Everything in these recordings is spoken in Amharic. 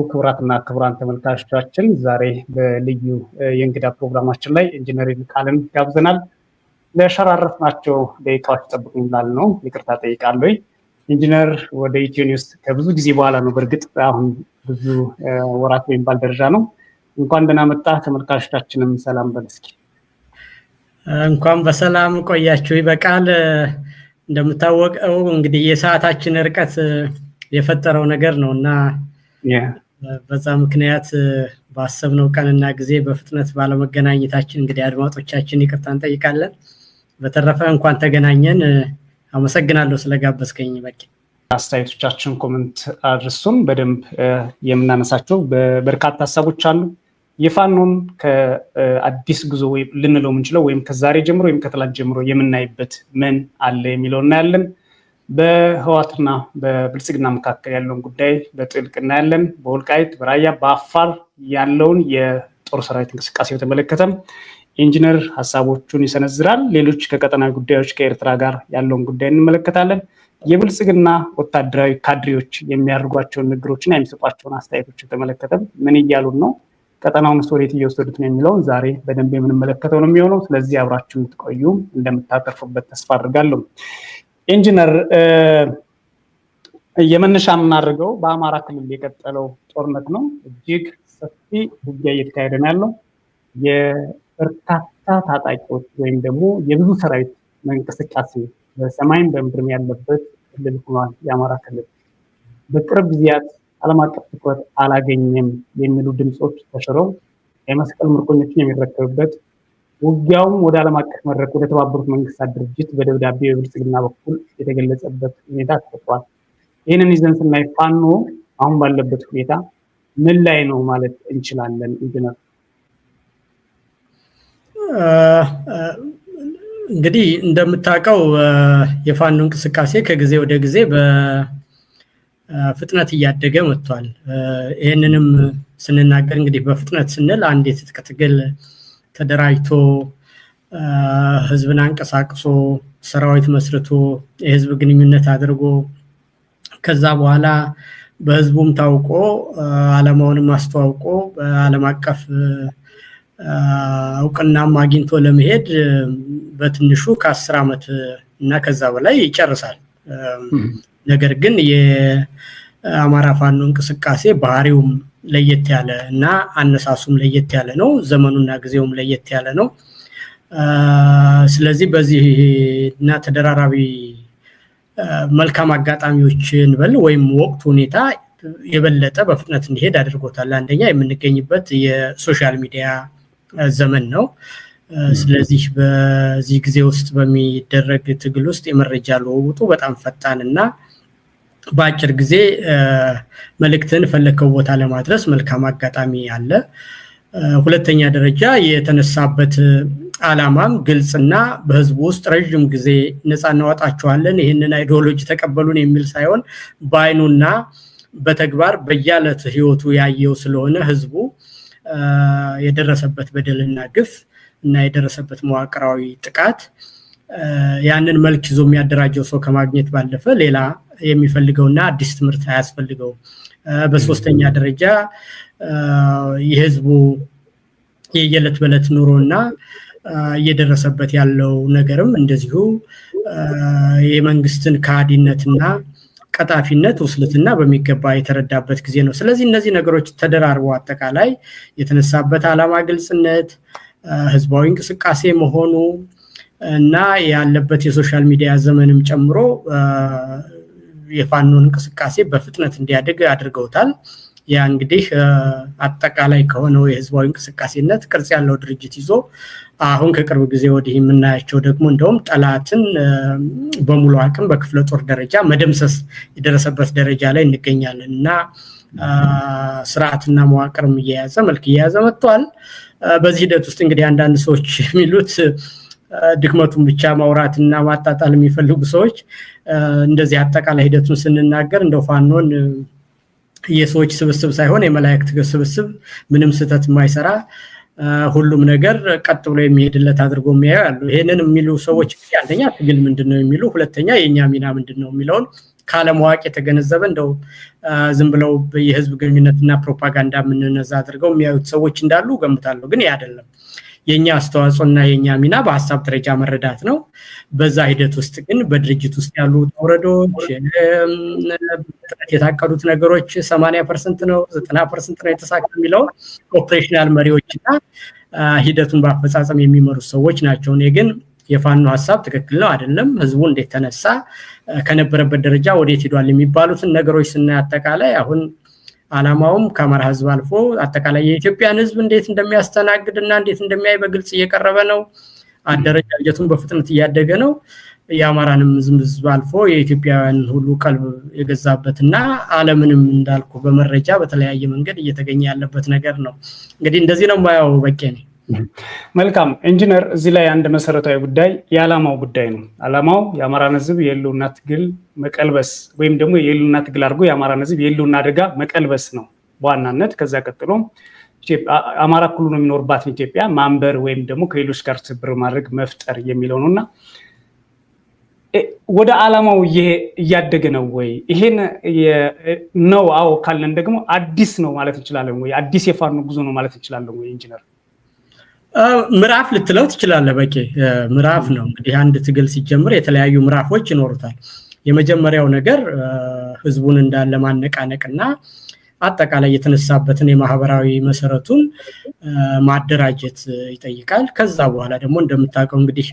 ክቡራትና ክቡራን ተመልካቾቻችን ዛሬ በልዩ የእንግዳ ፕሮግራማችን ላይ ኢንጂነር ይልቃልን ጋብዘናል። ለሸራረፍናቸው ደቂቃዎች ጠብቁኝ ነው ይቅርታ ጠይቃለሁ። ኢንጂነር ወደ ኢትዮ ኒውስ ከብዙ ጊዜ በኋላ ነው፣ በእርግጥ አሁን ብዙ ወራት የሚባል ደረጃ ነው። እንኳን ደህና መጣ። ተመልካቾቻችንም ሰላም በል እስኪ። እንኳን በሰላም ቆያችሁ። ይበቃል። እንደምታወቀው እንግዲህ የሰዓታችን ርቀት የፈጠረው ነገር ነውና በዛ ምክንያት ባሰብነው ቀንና ጊዜ በፍጥነት ባለመገናኘታችን እንግዲህ አድማጮቻችን ይቅርታ እንጠይቃለን። በተረፈ እንኳን ተገናኘን። አመሰግናለሁ ስለጋበዝከኝ። በቂ አስተያየቶቻችን ኮሜንት አድርሱን። በደንብ የምናነሳቸው በርካታ ሀሳቦች አሉ። የፋኖን ከአዲስ ጉዞ ልንለው የምንችለው ወይም ከዛሬ ጀምሮ ወይም ከትላንት ጀምሮ የምናይበት ምን አለ የሚለው እናያለን። በህዋትና በብልጽግና መካከል ያለውን ጉዳይ በጥልቅ እናያለን። በወልቃይት በራያ በአፋር ያለውን የጦር ሰራዊት እንቅስቃሴ በተመለከተ ኢንጂነር ሀሳቦቹን ይሰነዝራል። ሌሎች ከቀጠናዊ ጉዳዮች ከኤርትራ ጋር ያለውን ጉዳይ እንመለከታለን። የብልጽግና ወታደራዊ ካድሬዎች የሚያደርጓቸውን ንግሮችና የሚሰጧቸውን አስተያየቶች የተመለከተ ምን እያሉን ነው፣ ቀጠናውን ወዴት እየወሰዱት ነው የሚለውን ዛሬ በደንብ የምንመለከተው ነው የሚሆነው። ስለዚህ አብራችሁ እንድትቆዩ እንደምታተርፉበት ተስፋ አድርጋለሁ። ኢንጂነር የመነሻ የምናደርገው በአማራ ክልል የቀጠለው ጦርነት ነው። እጅግ ሰፊ ውጊያ እየተካሄደ ነው ያለው። የበርካታ ታጣቂዎች ወይም ደግሞ የብዙ ሰራዊት እንቅስቃሴ በሰማይም በምድርም ያለበት ክልል ሆኗል የአማራ ክልል። በቅርብ ጊዜያት ዓለም አቀፍ ትኩረት አላገኘም የሚሉ ድምፆች ተሽረው የመስቀል ምርኮኞችን የሚረከብበት ውጊያውም ወደ ዓለም አቀፍ መድረክ ወደ ተባበሩት መንግስታት ድርጅት በደብዳቤ በብልጽግና በኩል የተገለጸበት ሁኔታ ተፈጥሯል። ይህንን ይዘን ስናይ ፋኖ አሁን ባለበት ሁኔታ ምን ላይ ነው ማለት እንችላለን? ኢንጂነር እንግዲህ እንደምታውቀው የፋኖ እንቅስቃሴ ከጊዜ ወደ ጊዜ በፍጥነት እያደገ መጥቷል። ይህንንም ስንናገር እንግዲህ በፍጥነት ስንል አንድ የትጥቅ ትግል ተደራጅቶ ህዝብን አንቀሳቅሶ ሰራዊት መስርቶ የህዝብ ግንኙነት አድርጎ ከዛ በኋላ በህዝቡም ታውቆ ዓላማውንም አስተዋውቆ በዓለም አቀፍ እውቅናም አግኝቶ ለመሄድ በትንሹ ከ10 ዓመት እና ከዛ በላይ ይጨርሳል። ነገር ግን የአማራ ፋኖ እንቅስቃሴ ባህሪውም ለየት ያለ እና አነሳሱም ለየት ያለ ነው። ዘመኑና ጊዜውም ለየት ያለ ነው። ስለዚህ በዚህ እና ተደራራቢ መልካም አጋጣሚዎችን ወይም ወቅቱ ሁኔታ የበለጠ በፍጥነት እንዲሄድ አድርጎታል። አንደኛ የምንገኝበት የሶሻል ሚዲያ ዘመን ነው። ስለዚህ በዚህ ጊዜ ውስጥ በሚደረግ ትግል ውስጥ የመረጃ ልውውጡ በጣም ፈጣንና በአጭር ጊዜ መልእክትን ፈለከው ቦታ ለማድረስ መልካም አጋጣሚ አለ። ሁለተኛ ደረጃ የተነሳበት ዓላማም ግልጽና በህዝቡ ውስጥ ረጅም ጊዜ ነፃ እናወጣቸዋለን ይህንን አይዲዮሎጂ ተቀበሉን የሚል ሳይሆን በአይኑና በተግባር በያለት ህይወቱ ያየው ስለሆነ ህዝቡ የደረሰበት በደልና ግፍ እና የደረሰበት መዋቅራዊ ጥቃት ያንን መልክ ይዞ የሚያደራጀው ሰው ከማግኘት ባለፈ ሌላ የሚፈልገውና አዲስ ትምህርት አያስፈልገው። በሶስተኛ ደረጃ የህዝቡ የየለት በለት ኑሮና እየደረሰበት ያለው ነገርም እንደዚሁ የመንግስትን ካዲነትና ቀጣፊነት ውስልትና በሚገባ የተረዳበት ጊዜ ነው። ስለዚህ እነዚህ ነገሮች ተደራርበው አጠቃላይ የተነሳበት ዓላማ ግልጽነት፣ ህዝባዊ እንቅስቃሴ መሆኑ እና ያለበት የሶሻል ሚዲያ ዘመንም ጨምሮ የፋኖን እንቅስቃሴ በፍጥነት እንዲያድግ አድርገውታል። ያ እንግዲህ አጠቃላይ ከሆነው የህዝባዊ እንቅስቃሴነት ቅርጽ ያለው ድርጅት ይዞ አሁን ከቅርብ ጊዜ ወዲህ የምናያቸው ደግሞ እንደውም ጠላትን በሙሉ አቅም በክፍለ ጦር ደረጃ መደምሰስ የደረሰበት ደረጃ ላይ እንገኛለን እና ስርዓትና መዋቅርም እየያዘ መልክ እየያዘ መጥቷል። በዚህ ሂደት ውስጥ እንግዲህ አንዳንድ ሰዎች የሚሉት ድክመቱን ብቻ ማውራትና ማጣጣል የሚፈልጉ ሰዎች እንደዚህ አጠቃላይ ሂደቱን ስንናገር እንደው ፋኖን የሰዎች ስብስብ ሳይሆን የመላእክት ስብስብ ምንም ስህተት የማይሰራ ሁሉም ነገር ቀጥ ብሎ የሚሄድለት አድርጎ የሚያዩ አሉ። ይሄንን የሚሉ ሰዎች አንደኛ ትግል ምንድነው የሚሉ፣ ሁለተኛ የኛ ሚና ምንድነው የሚለውን ካለማወቅ የተገነዘበ እንደው ዝም ብለው የህዝብ ግንኙነትና ፕሮፓጋንዳ ምንነዛ አድርገው የሚያዩት ሰዎች እንዳሉ ገምታለሁ። ግን ያ አይደለም። የኛ አስተዋጽኦና የኛ ሚና በሐሳብ ደረጃ መረዳት ነው። በዛ ሂደት ውስጥ ግን በድርጅት ውስጥ ያሉ ተወረዶች የታቀዱት ነገሮች 80% ነው 90% ነው የተሳካ የሚለው ኦፕሬሽናል መሪዎችና ሂደቱን በአፈጻጸም የሚመሩ ሰዎች ናቸው። እኔ ግን የፋኖ ሐሳብ ትክክል ነው አይደለም፣ ህዝቡ እንዴት ተነሳ፣ ከነበረበት ደረጃ ወዴት ሄዷል የሚባሉትን ነገሮች ስናያጠቃላይ አሁን አላማውም ከአማራ ህዝብ አልፎ አጠቃላይ የኢትዮጵያን ህዝብ እንዴት እንደሚያስተናግድና እንዴት እንደሚያይ በግልጽ እየቀረበ ነው። አደረጃጀቱን በፍጥነት እያደገ ነው። የአማራንም ህዝብ አልፎ የኢትዮጵያውያን ሁሉ ቀልብ የገዛበትና ዓለምንም እንዳልኩ በመረጃ በተለያየ መንገድ እየተገኘ ያለበት ነገር ነው። እንግዲህ እንደዚህ ነው ማያው በቂ ነው። መልካም ኢንጂነር፣ እዚህ ላይ አንድ መሰረታዊ ጉዳይ የዓላማው ጉዳይ ነው። ዓላማው የአማራን ህዝብ የህልውና ትግል መቀልበስ ወይም ደግሞ የህልውና ትግል አድርጎ የአማራን ህዝብ የህልውና አደጋ መቀልበስ ነው በዋናነት። ከዛ ቀጥሎ አማራ ክልሉ ነው የሚኖርባትን ኢትዮጵያ ማንበር ወይም ደግሞ ከሌሎች ጋር ትብብር ማድረግ መፍጠር የሚለው ነውና ወደ ዓላማው እያደገ ነው ወይ? ይሄን ነው አዎ ካለን ደግሞ አዲስ ነው ማለት እንችላለን ወይ? አዲስ የፋኖ ጉዞ ነው ማለት እንችላለን ወይ ኢንጂነር? ምዕራፍ ልትለው ትችላለህ። በቂ ምዕራፍ ነው። እንግዲህ አንድ ትግል ሲጀምር የተለያዩ ምዕራፎች ይኖሩታል። የመጀመሪያው ነገር ህዝቡን እንዳለ ማነቃነቅና አጠቃላይ የተነሳበትን የማህበራዊ መሰረቱን ማደራጀት ይጠይቃል። ከዛ በኋላ ደግሞ እንደምታውቀው እንግዲህ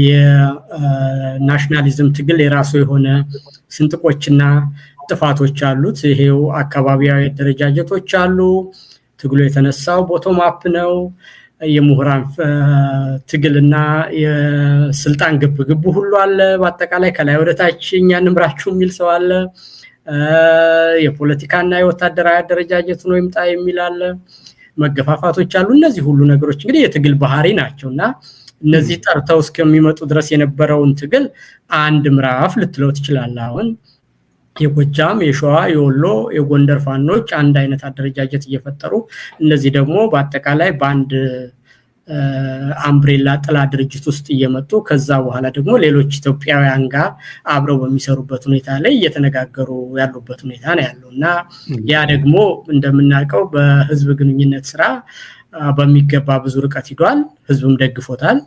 የናሽናሊዝም ትግል የራሱ የሆነ ስንጥቆችና ጥፋቶች አሉት። ይሄው አካባቢያዊ ደረጃጀቶች አሉ። ትግሉ የተነሳው ቦቶም አፕ ነው። የምሁራን ትግልና የስልጣን ግብግብ ሁሉ አለ። በአጠቃላይ ከላይ ወደ ታች እኛን ምራችሁ የሚል ሰው አለ። የፖለቲካና የወታደራዊ አደረጃጀት ነው ይምጣ የሚል አለ። መገፋፋቶች አሉ። እነዚህ ሁሉ ነገሮች እንግዲህ የትግል ባህሪ ናቸውና እነዚህ ጠርተው እስከሚመጡ ድረስ የነበረውን ትግል አንድ ምዕራፍ ልትለው ትችላለህ። አሁን የጎጃም፣ የሸዋ፣ የወሎ፣ የጎንደር ፋኖች አንድ አይነት አደረጃጀት እየፈጠሩ እነዚህ ደግሞ በአጠቃላይ በአንድ አምብሬላ ጥላ ድርጅት ውስጥ እየመጡ ከዛ በኋላ ደግሞ ሌሎች ኢትዮጵያውያን ጋር አብረው በሚሰሩበት ሁኔታ ላይ እየተነጋገሩ ያሉበት ሁኔታ ነው ያለውና ያ ደግሞ እንደምናውቀው በህዝብ ግንኙነት ስራ በሚገባ ብዙ ርቀት ሂዷል። ህዝብም ደግፎታል።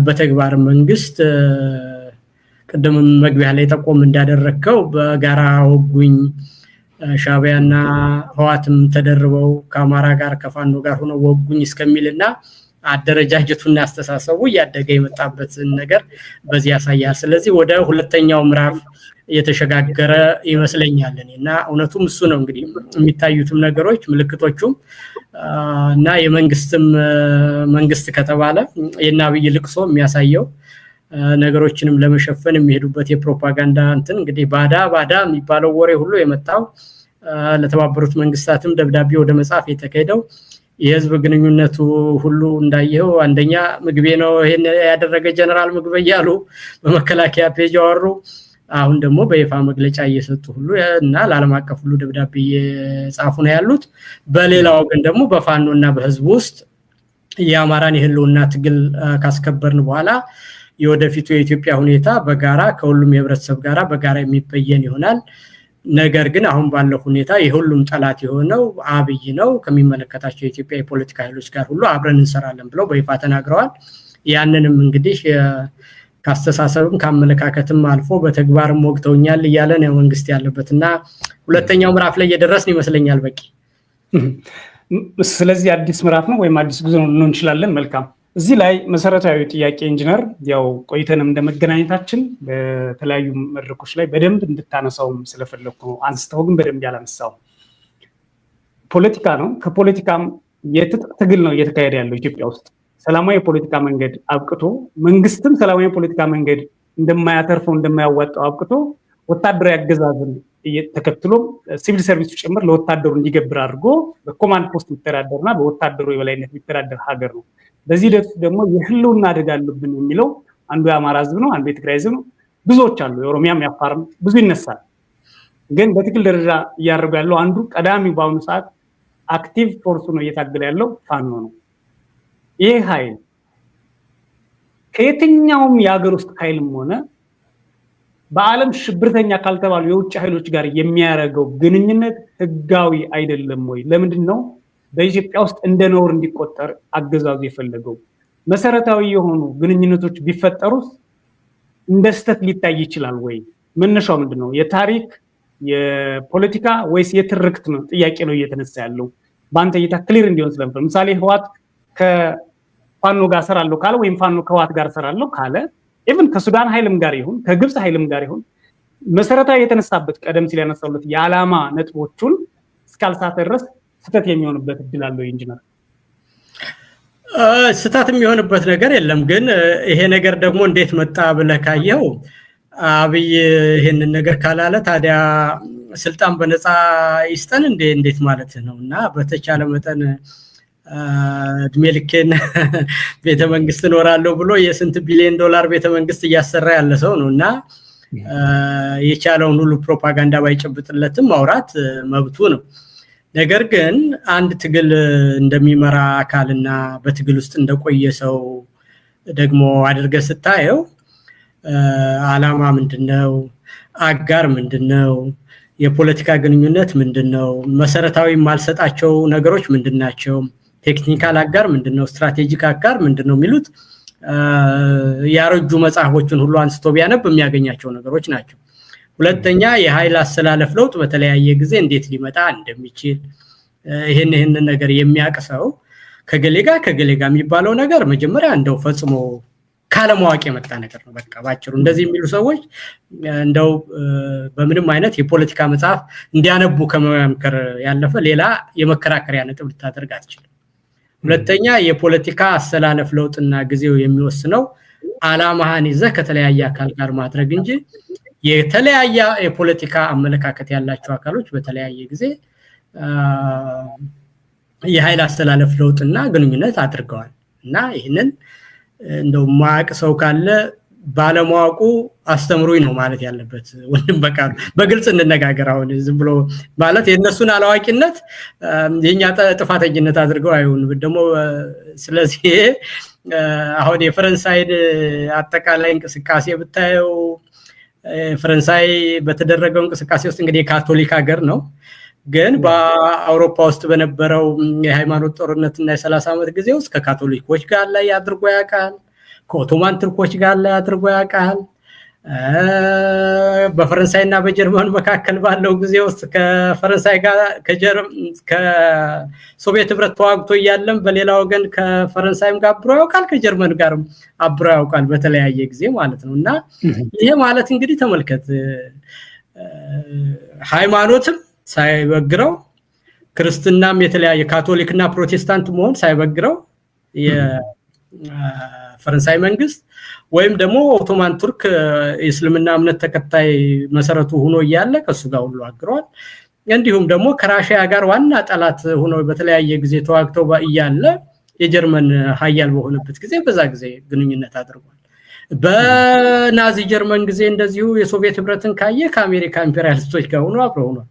በተግባር መንግስት ቅድም መግቢያ ላይ ተቆም እንዳደረከው በጋራ ወጉኝ ሻዕቢያና ህዋትም ተደርበው ከአማራ ጋር ከፋኖ ጋር ሆነው ወጉኝ እስከሚልና አደረጃጀቱና አስተሳሰቡ ያደገ የመጣበት ነገር በዚህ ያሳያል። ስለዚህ ወደ ሁለተኛው ምዕራፍ የተሸጋገረ ይመስለኛል እና እውነቱም እሱ ነው። እንግዲህ የሚታዩትም ነገሮች ምልክቶቹም እና የመንግስትም መንግስት ከተባለ የናብይ ልቅሶ የሚያሳየው ነገሮችንም ለመሸፈን የሚሄዱበት የፕሮፓጋንዳ እንትን እንግዲህ ባዳ የሚባለው ወሬ ሁሉ የመጣው ለተባበሩት መንግስታትም ደብዳቤ ወደ መጻፍ የተካሄደው የህዝብ ግንኙነቱ ሁሉ እንዳየው አንደኛ ምግቤ ነው ይሄን ያደረገ ጀነራል ምግቤ ያሉ በመከላከያ ፔጅ አወሩ። አሁን ደግሞ በይፋ መግለጫ እየሰጡ ሁሉ እና ለዓለም አቀፍ ሁሉ ደብዳቤ እየጻፉ ነው ያሉት። በሌላው ግን ደግሞ በፋኖና በህዝብ ውስጥ የአማራን የህልውና ትግል ካስከበርን በኋላ የወደፊቱ የኢትዮጵያ ሁኔታ በጋራ ከሁሉም የህብረተሰብ ጋራ በጋራ የሚበየን ይሆናል። ነገር ግን አሁን ባለው ሁኔታ የሁሉም ጠላት የሆነው አብይ ነው። ከሚመለከታቸው የኢትዮጵያ የፖለቲካ ኃይሎች ጋር ሁሉ አብረን እንሰራለን ብለው በይፋ ተናግረዋል። ያንንም እንግዲህ ካስተሳሰብም ካመለካከትም አልፎ በተግባርም ወግተውኛል እያለ ነው መንግስት ያለበትና ሁለተኛው ምዕራፍ ላይ እየደረስን ይመስለኛል። በቂ ስለዚህ አዲስ ምዕራፍ ነው ወይም አዲስ ጉዞ ነው እንችላለን። መልካም። እዚህ ላይ መሰረታዊ ጥያቄ ኢንጂነር፣ ያው ቆይተንም እንደመገናኘታችን በተለያዩ መድረኮች ላይ በደንብ እንድታነሳውም ስለፈለኩ ነው። አንስተው ግን በደንብ ያላነሳው ፖለቲካ ነው። ከፖለቲካም የትጥቅ ትግል ነው እየተካሄደ ያለው ኢትዮጵያ ውስጥ። ሰላማዊ የፖለቲካ መንገድ አብቅቶ መንግስትም ሰላማዊ የፖለቲካ መንገድ እንደማያተርፈው እንደማያዋጣው አብቅቶ ወታደራዊ አገዛዝን ተከትሎ ሲቪል ሰርቪሱ ጭምር ለወታደሩ እንዲገብር አድርጎ በኮማንድ ፖስት የሚተዳደርና በወታደሩ የበላይነት የሚተዳደር ሀገር ነው። በዚህ ሂደት ደግሞ የህልውና አደጋ አለብን የሚለው አንዱ የአማራ ህዝብ ነው፣ አንዱ የትግራይ ህዝብ ነው። ብዙዎች አሉ፣ የኦሮሚያም የአፋርም ብዙ ይነሳል። ግን በትግል ደረጃ እያደረጉ ያለው አንዱ ቀዳሚ በአሁኑ ሰዓት አክቲቭ ፎርሱ ነው እየታገለ ያለው ፋኖ ነው። ይህ ኃይል ከየትኛውም የሀገር ውስጥ ኃይልም ሆነ በዓለም ሽብርተኛ ካልተባሉ የውጭ ኃይሎች ጋር የሚያደርገው ግንኙነት ህጋዊ አይደለም ወይ? ለምንድን ነው በኢትዮጵያ ውስጥ እንደ ነውር እንዲቆጠር አገዛዙ የፈለገው? መሰረታዊ የሆኑ ግንኙነቶች ቢፈጠሩስ እንደ ስህተት ሊታይ ይችላል ወይ? መነሻው ምንድን ነው? የታሪክ የፖለቲካ ወይስ የትርክት ነው ጥያቄ ነው እየተነሳ ያለው። በአንተ እይታ ክሊር እንዲሆን ስለምፈልግ፣ ለምሳሌ ህወሓት ከፋኖ ጋር ሰራለሁ ካለ ወይም ፋኖ ከህወሓት ጋር ሰራለሁ ካለ ኢቭን ከሱዳን ኃይልም ጋር ይሁን ከግብፅ ኃይልም ጋር ይሁን መሰረታዊ የተነሳበት ቀደም ሲል ያነሳውለት የዓላማ ነጥቦቹን እስካልሳተ ድረስ ስህተት የሚሆንበት እድል አለው ኢንጂነር? ስህተት የሚሆንበት ነገር የለም። ግን ይሄ ነገር ደግሞ እንዴት መጣ ብለህ ካየው አብይ ይሄንን ነገር ካላለ ታዲያ ስልጣን በነፃ ይስጠን እንዴት ማለት ነው? እና በተቻለ መጠን እድሜ ልኬን ቤተመንግስት እኖራለሁ ብሎ የስንት ቢሊዮን ዶላር ቤተመንግስት እያሰራ ያለ ሰው ነው እና የቻለውን ሁሉ ፕሮፓጋንዳ ባይጨብጥለትም ማውራት መብቱ ነው። ነገር ግን አንድ ትግል እንደሚመራ አካልና በትግል ውስጥ እንደቆየ ሰው ደግሞ አድርገህ ስታየው ዓላማ ምንድነው? አጋር ምንድነው? የፖለቲካ ግንኙነት ምንድነው? መሰረታዊ ማልሰጣቸው ነገሮች ምንድናቸው? ቴክኒካል አጋር ምንድነው? ስትራቴጂክ አጋር ምንድነው? የሚሉት ያረጁ መጽሐፎችን ሁሉ አንስቶ ቢያነብ የሚያገኛቸው ነገሮች ናቸው። ሁለተኛ የኃይል አስተላለፍ ለውጥ በተለያየ ጊዜ እንዴት ሊመጣ እንደሚችል ይሄን ነገር የሚያቀሰው ከገሌ ጋር የሚባለው ነገር መጀመሪያ እንደው ፈጽሞ ካለማወቅ የመጣ ነገር ነው። በቃ ባጭሩ እንደዚህ የሚሉ ሰዎች እንደው በምንም አይነት የፖለቲካ መጽሐፍ እንዲያነቡ ከመምከር ያለፈ ሌላ የመከራከሪያ ነጥብ ልታደርግ አትችልም። ሁለተኛ የፖለቲካ አስተላለፍ ለውጥና ጊዜው የሚወስነው ዓላማህን ይዘህ ከተለያየ አካል ጋር ማድረግ እንጂ የተለያየ የፖለቲካ አመለካከት ያላቸው አካሎች በተለያየ ጊዜ የኃይል አስተላለፍ ለውጥና ግንኙነት አድርገዋል እና ይሄንን እንደው ማቅ ሰው ካለ ባለማወቁ አስተምሩኝ ነው ማለት ያለበት። ወንድም በቃሉ በግልጽ እንነጋገር። አሁን ዝም ብሎ ማለት የነሱን አላዋቂነት የኛ ጥፋተኝነት አድርገው አይሁን ደግሞ። ስለዚህ አሁን የፈረንሳይን አጠቃላይ እንቅስቃሴ ብታየው ፈረንሳይ በተደረገው እንቅስቃሴ ውስጥ እንግዲህ የካቶሊክ ሀገር ነው፣ ግን በአውሮፓ ውስጥ በነበረው የሃይማኖት ጦርነትና የ30 ዓመት ጊዜ ውስጥ ከካቶሊኮች ጋር ላይ አድርጎ ያውቃል፣ ከኦቶማን ቱርኮች ጋር ላይ አድርጎ ያውቃል። በፈረንሳይና በጀርመን መካከል ባለው ጊዜ ውስጥ ከፈረንሳይ ጋር ከሶቪየት ህብረት ተዋግቶ እያለም በሌላ ወገን ከፈረንሳይም ጋር አብሮ ያውቃል፣ ከጀርመን ጋርም አብሮ ያውቃል በተለያየ ጊዜ ማለት ነው። እና ይሄ ማለት እንግዲህ ተመልከት ሃይማኖትም ሳይበግረው ክርስትናም የተለያየ ካቶሊክና ፕሮቴስታንት መሆን ሳይበግረው የፈረንሳይ መንግስት ወይም ደግሞ ኦቶማን ቱርክ የእስልምና እምነት ተከታይ መሰረቱ ሆኖ እያለ ከሱ ጋር ሁሉ አግሯል። እንዲሁም ደግሞ ከራሺያ ጋር ዋና ጠላት ሆኖ በተለያየ ጊዜ ተዋግተው እያለ የጀርመን ኃያል በሆነበት ጊዜ በዛ ጊዜ ግንኙነት አድርጓል። በናዚ ጀርመን ጊዜ እንደዚሁ የሶቪየት ህብረትን ካየ ከአሜሪካ ኢምፔሪያሊስቶች ጋር ሆኖ አብሮ ሆኗል።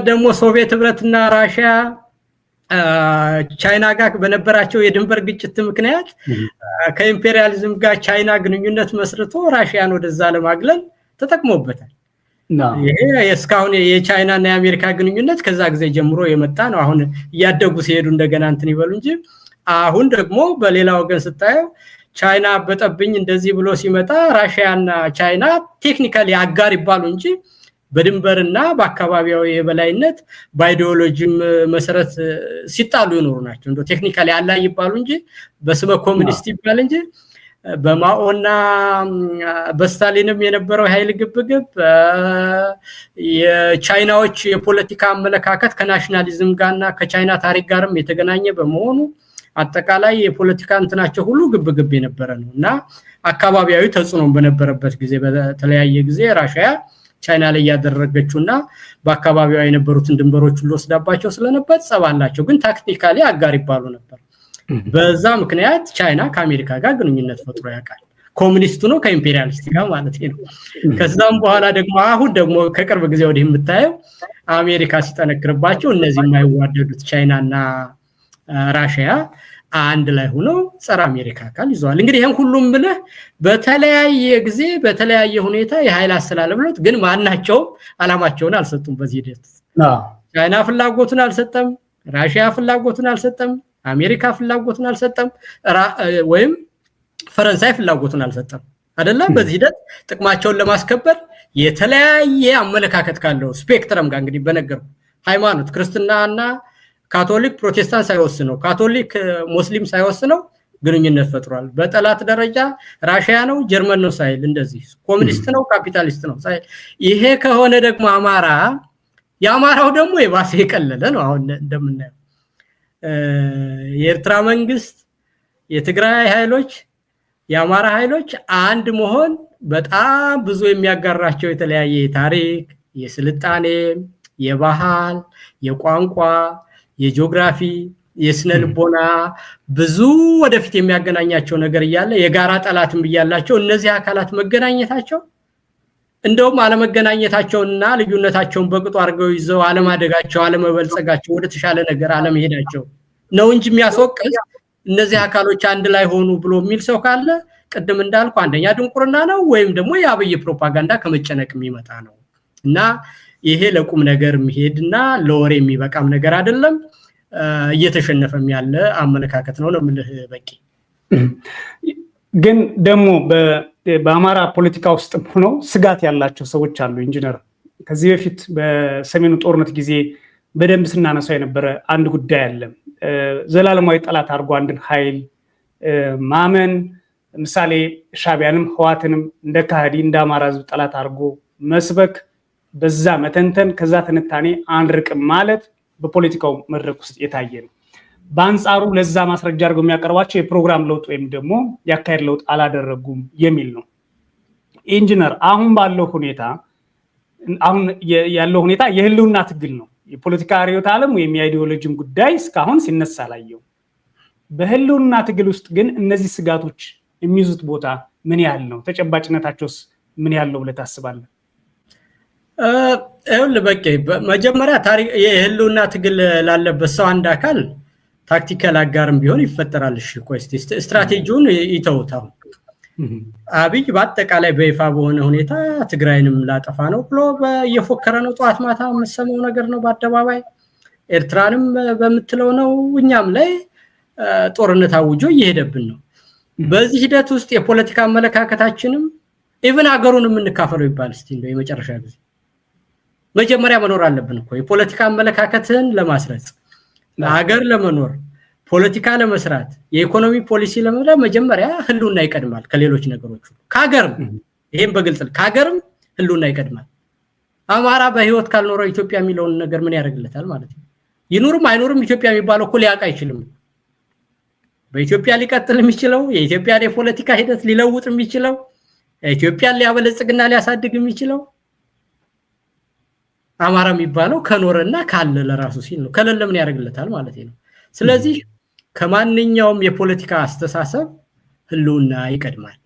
ደግሞ ሶቪየት ህብረትና ራሺያ ቻይና ጋር በነበራቸው የድንበር ግጭት ምክንያት ከኢምፔሪያሊዝም ጋር ቻይና ግንኙነት መስርቶ ራሺያን ወደዛ ለማግለል ተጠቅሞበታል። ይሄ እስካሁን የቻይና እና የአሜሪካ ግንኙነት ከዛ ጊዜ ጀምሮ የመጣ ነው። አሁን ያደጉ ሲሄዱ እንደገና እንትን ይበሉ እንጂ አሁን ደግሞ በሌላ ወገን ስታየው ቻይና በጠብኝ እንደዚህ ብሎ ሲመጣ ራሺያና ቻይና ቴክኒካሊ አጋር ይባሉ እንጂ በድንበርና በአካባቢው የበላይነት በአይዲዮሎጂም መሰረት ሲጣሉ ይኖሩ ናቸው። እንዶ ቴክኒካሊ አላይ ይባሉ እንጂ በስመ ኮሙኒስት ይባል እንጂ በማኦና በስታሊንም የነበረው ኃይል ግብግብ የቻይናዎች የፖለቲካ አመለካከት ከናሽናሊዝም ጋርና ከቻይና ታሪክ ጋርም የተገናኘ በመሆኑ አጠቃላይ የፖለቲካ እንትናቸው ሁሉ ግብግብ የነበረ ነውና አካባቢያዊ ተጽዕኖ በነበረበት ጊዜ በተለያየ ጊዜ ራሺያ ቻይና ላይ ያደረገችውና በአካባቢው የነበሩትን ድንበሮች ሁሉ ወስዳባቸው ስለነበር ጸባላቸው ግን ታክቲካሊ አጋር ይባሉ ነበር። በዛ ምክንያት ቻይና ከአሜሪካ ጋር ግንኙነት ፈጥሮ ያውቃል። ኮሙኒስቱ ነው ከኢምፔሪያሊስት ጋር ማለት ነው። ከዛም በኋላ ደግሞ አሁን ደግሞ ከቅርብ ጊዜ ወዲህ የምታየው አሜሪካ ሲጠነክርባቸው እነዚህ የማይዋደዱት ቻይናና ራሺያ አንድ ላይ ሆኖ ጸረ አሜሪካ አካል ይዘዋል። እንግዲህ ይሄን ሁሉም ብለህ በተለያየ ጊዜ በተለያየ ሁኔታ የኃይል አስተላለፍሎት ግን ማናቸውም አላማቸውን አልሰጡም። በዚህ ሂደት ቻይና ፍላጎቱን አልሰጠም፣ ራሺያ ፍላጎቱን አልሰጠም፣ አሜሪካ ፍላጎቱን አልሰጠም፣ ወይም ፈረንሳይ ፍላጎቱን አልሰጠም አይደለም። በዚህ ሂደት ጥቅማቸውን ለማስከበር የተለያየ አመለካከት ካለው ስፔክትረም ጋር እንግዲህ በነገርኩ ሃይማኖት ክርስትናና ካቶሊክ ፕሮቴስታንት ሳይወስነው ካቶሊክ ሙስሊም ሳይወስነው ግንኙነት ፈጥሯል። በጠላት ደረጃ ራሺያ ነው ጀርመን ነው ሳይል እንደዚህ ኮሙኒስት ነው ካፒታሊስት ነው ሳይል ይሄ ከሆነ ደግሞ የአማራው ደግሞ የባሰ የቀለለ ነው። አሁን እንደምናየው የኤርትራ መንግስት የትግራይ ኃይሎች የአማራ ኃይሎች አንድ መሆን በጣም ብዙ የሚያጋራቸው የተለያየ ታሪክ የስልጣኔ የባህል የቋንቋ የጂኦግራፊ የስነ ልቦና ብዙ ወደፊት የሚያገናኛቸው ነገር እያለ የጋራ ጠላትም ይያላቸው እነዚህ አካላት መገናኘታቸው እንደውም አለመገናኘታቸውና ልዩነታቸውን በቅጡ አድርገው ይዘው አለማደጋቸው አለመበልጸጋቸው ወደ ተሻለ ነገር አለመሄዳቸው ነው እንጂ የሚያስወቅስ እነዚህ አካሎች አንድ ላይ ሆኑ ብሎ የሚል ሰው ካለ ቅድም እንዳልኩ አንደኛ ድንቁርና ነው ወይም ደግሞ የአብይ ፕሮፓጋንዳ ከመጨነቅ የሚመጣ ነው እና ይሄ ለቁም ነገር የሚሄድና ለወሬ የሚበቃም ነገር አይደለም። እየተሸነፈም ያለ አመለካከት ነው ለምልህ በቂ ግን ደግሞ በአማራ ፖለቲካ ውስጥ ሆኖ ስጋት ያላቸው ሰዎች አሉ። ኢንጂነር ከዚህ በፊት በሰሜኑ ጦርነት ጊዜ በደንብ ስናነሳው የነበረ አንድ ጉዳይ አለ። ዘላለማዊ ጠላት አድርጎ አንድን ኃይል ማመን ምሳሌ ሻቢያንም ህዋትንም እንደ ካህዲ እንደ አማራ ህዝብ ጠላት አድርጎ መስበክ በዛ መተንተን ከዛ ትንታኔ አንርቅም ማለት በፖለቲካው መድረክ ውስጥ የታየ ነው። በአንጻሩ ለዛ ማስረጃ አድርገው የሚያቀርባቸው የፕሮግራም ለውጥ ወይም ደግሞ ያካሄድ ለውጥ አላደረጉም የሚል ነው። ኢንጂነር አሁን ባለው ሁኔታ አሁን ያለው ሁኔታ የህልውና ትግል ነው። የፖለቲካ ርዕዮተ ዓለም ወይም የአይዲዮሎጂም ጉዳይ እስካሁን ሲነሳ አላየው። በህልውና ትግል ውስጥ ግን እነዚህ ስጋቶች የሚይዙት ቦታ ምን ያህል ነው? ተጨባጭነታቸውስ ምን ያህል ነው ብለህ ታስባለህ? በቂ መጀመሪያ ታሪክ የህልውና ትግል ላለበት ሰው አንድ አካል ታክቲካል አጋርም ቢሆን ይፈጠራል። እሺ ቆይ ስትራቴጂውን ይተውታው አብይ በአጠቃላይ በይፋ በሆነ ሁኔታ ትግራይንም ላጠፋ ነው ብሎ እየፎከረ ነው። ጧት ማታ የምሰማው ነገር ነው በአደባባይ ኤርትራንም በመትለው ነው። እኛም ላይ ጦርነት አውጆ እየሄደብን ነው። በዚህ ሂደት ውስጥ የፖለቲካ አመለካከታችንም ኢቭን ሀገሩንም እንካፈለው ይባል እስቲ እንደው የመጨረሻ ጊዜ መጀመሪያ መኖር አለብን እኮ የፖለቲካ አመለካከትን ለማስረጽ ሀገር ለመኖር ፖለቲካ ለመስራት የኢኮኖሚ ፖሊሲ ለመምራት መጀመሪያ ህልውና ይቀድማል ከሌሎች ነገሮች ከሀገርም ይሄን በግልጽ ከሀገርም ህልውና ይቀድማል። አማራ በህይወት ካልኖረ ኢትዮጵያ የሚለውን ነገር ምን ያደርግለታል ማለት ነው? ይኑርም አይኑርም ኢትዮጵያ የሚባለው እኮ ሊያውቅ አይችልም። በኢትዮጵያ ሊቀጥል የሚችለው የኢትዮጵያ የፖለቲካ ሂደት ሊለውጥ የሚችለው ኢትዮጵያን ሊያበለጽግና ሊያሳድግ የሚችለው አማራ የሚባለው ከኖረና ካለ ለራሱ ሲል ነው። ከሌለ ምን ያደርግለታል ማለት ነው? ስለዚህ ከማንኛውም የፖለቲካ አስተሳሰብ ህልውና ይቀድማል።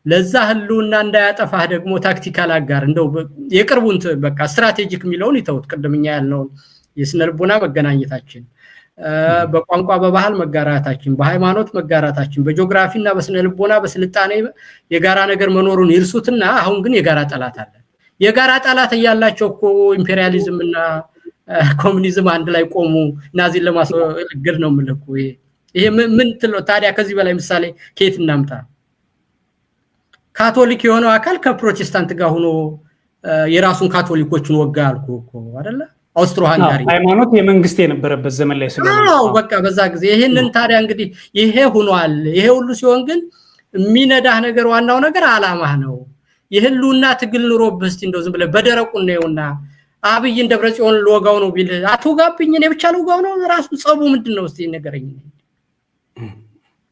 ለዛ ህልውና እንዳያጠፋህ ደግሞ ታክቲካል አጋር እንደው የቅርቡን በቃ ስትራቴጂክ የሚለውን ይተውት። ቅድምኛ ያልነው የስነልቦና መገናኘታችን በቋንቋ በባህል መጋራታችን በሃይማኖት መጋራታችን በጂኦግራፊና በስነልቦና በስልጣኔ የጋራ ነገር መኖሩን ይርሱትና አሁን ግን የጋራ ጠላት አለ። የጋራ ጠላት ያላቸው እኮ ኢምፔሪያሊዝም እና ኮሙኒዝም አንድ ላይ ቆሙ ናዚን ለማስወገድ ነው ምልኩ። ይሄ ምን ትለው ታዲያ? ከዚህ በላይ ምሳሌ ከየት እናምጣ? ካቶሊክ የሆነው አካል ከፕሮቴስታንት ጋር ሆኖ የራሱን ካቶሊኮችን ወጋ አልኩ እኮ አይደለ? አውስትሮ ሃንጋሪ ሃይማኖት የመንግስት የነበረበት ዘመን ላይ ስለሆነ በቃ በዛ ጊዜ ይሄንን ታዲያ እንግዲህ ይሄ ሆኗል። ይሄ ሁሉ ሲሆን ግን የሚነዳህ ነገር ዋናው ነገር አላማህ ነው። የህልውና ትግል ኑሮብህ እስቲ እንደው ዝም ብለህ በደረቁ ነውና አብይን ደብረጽዮን ልወጋው ነው ቢል አትወጋብኝ እኔ ብቻ ልወጋው ነው ራሱ ጸቡ ምንድነው እስቲ ነገረኝ።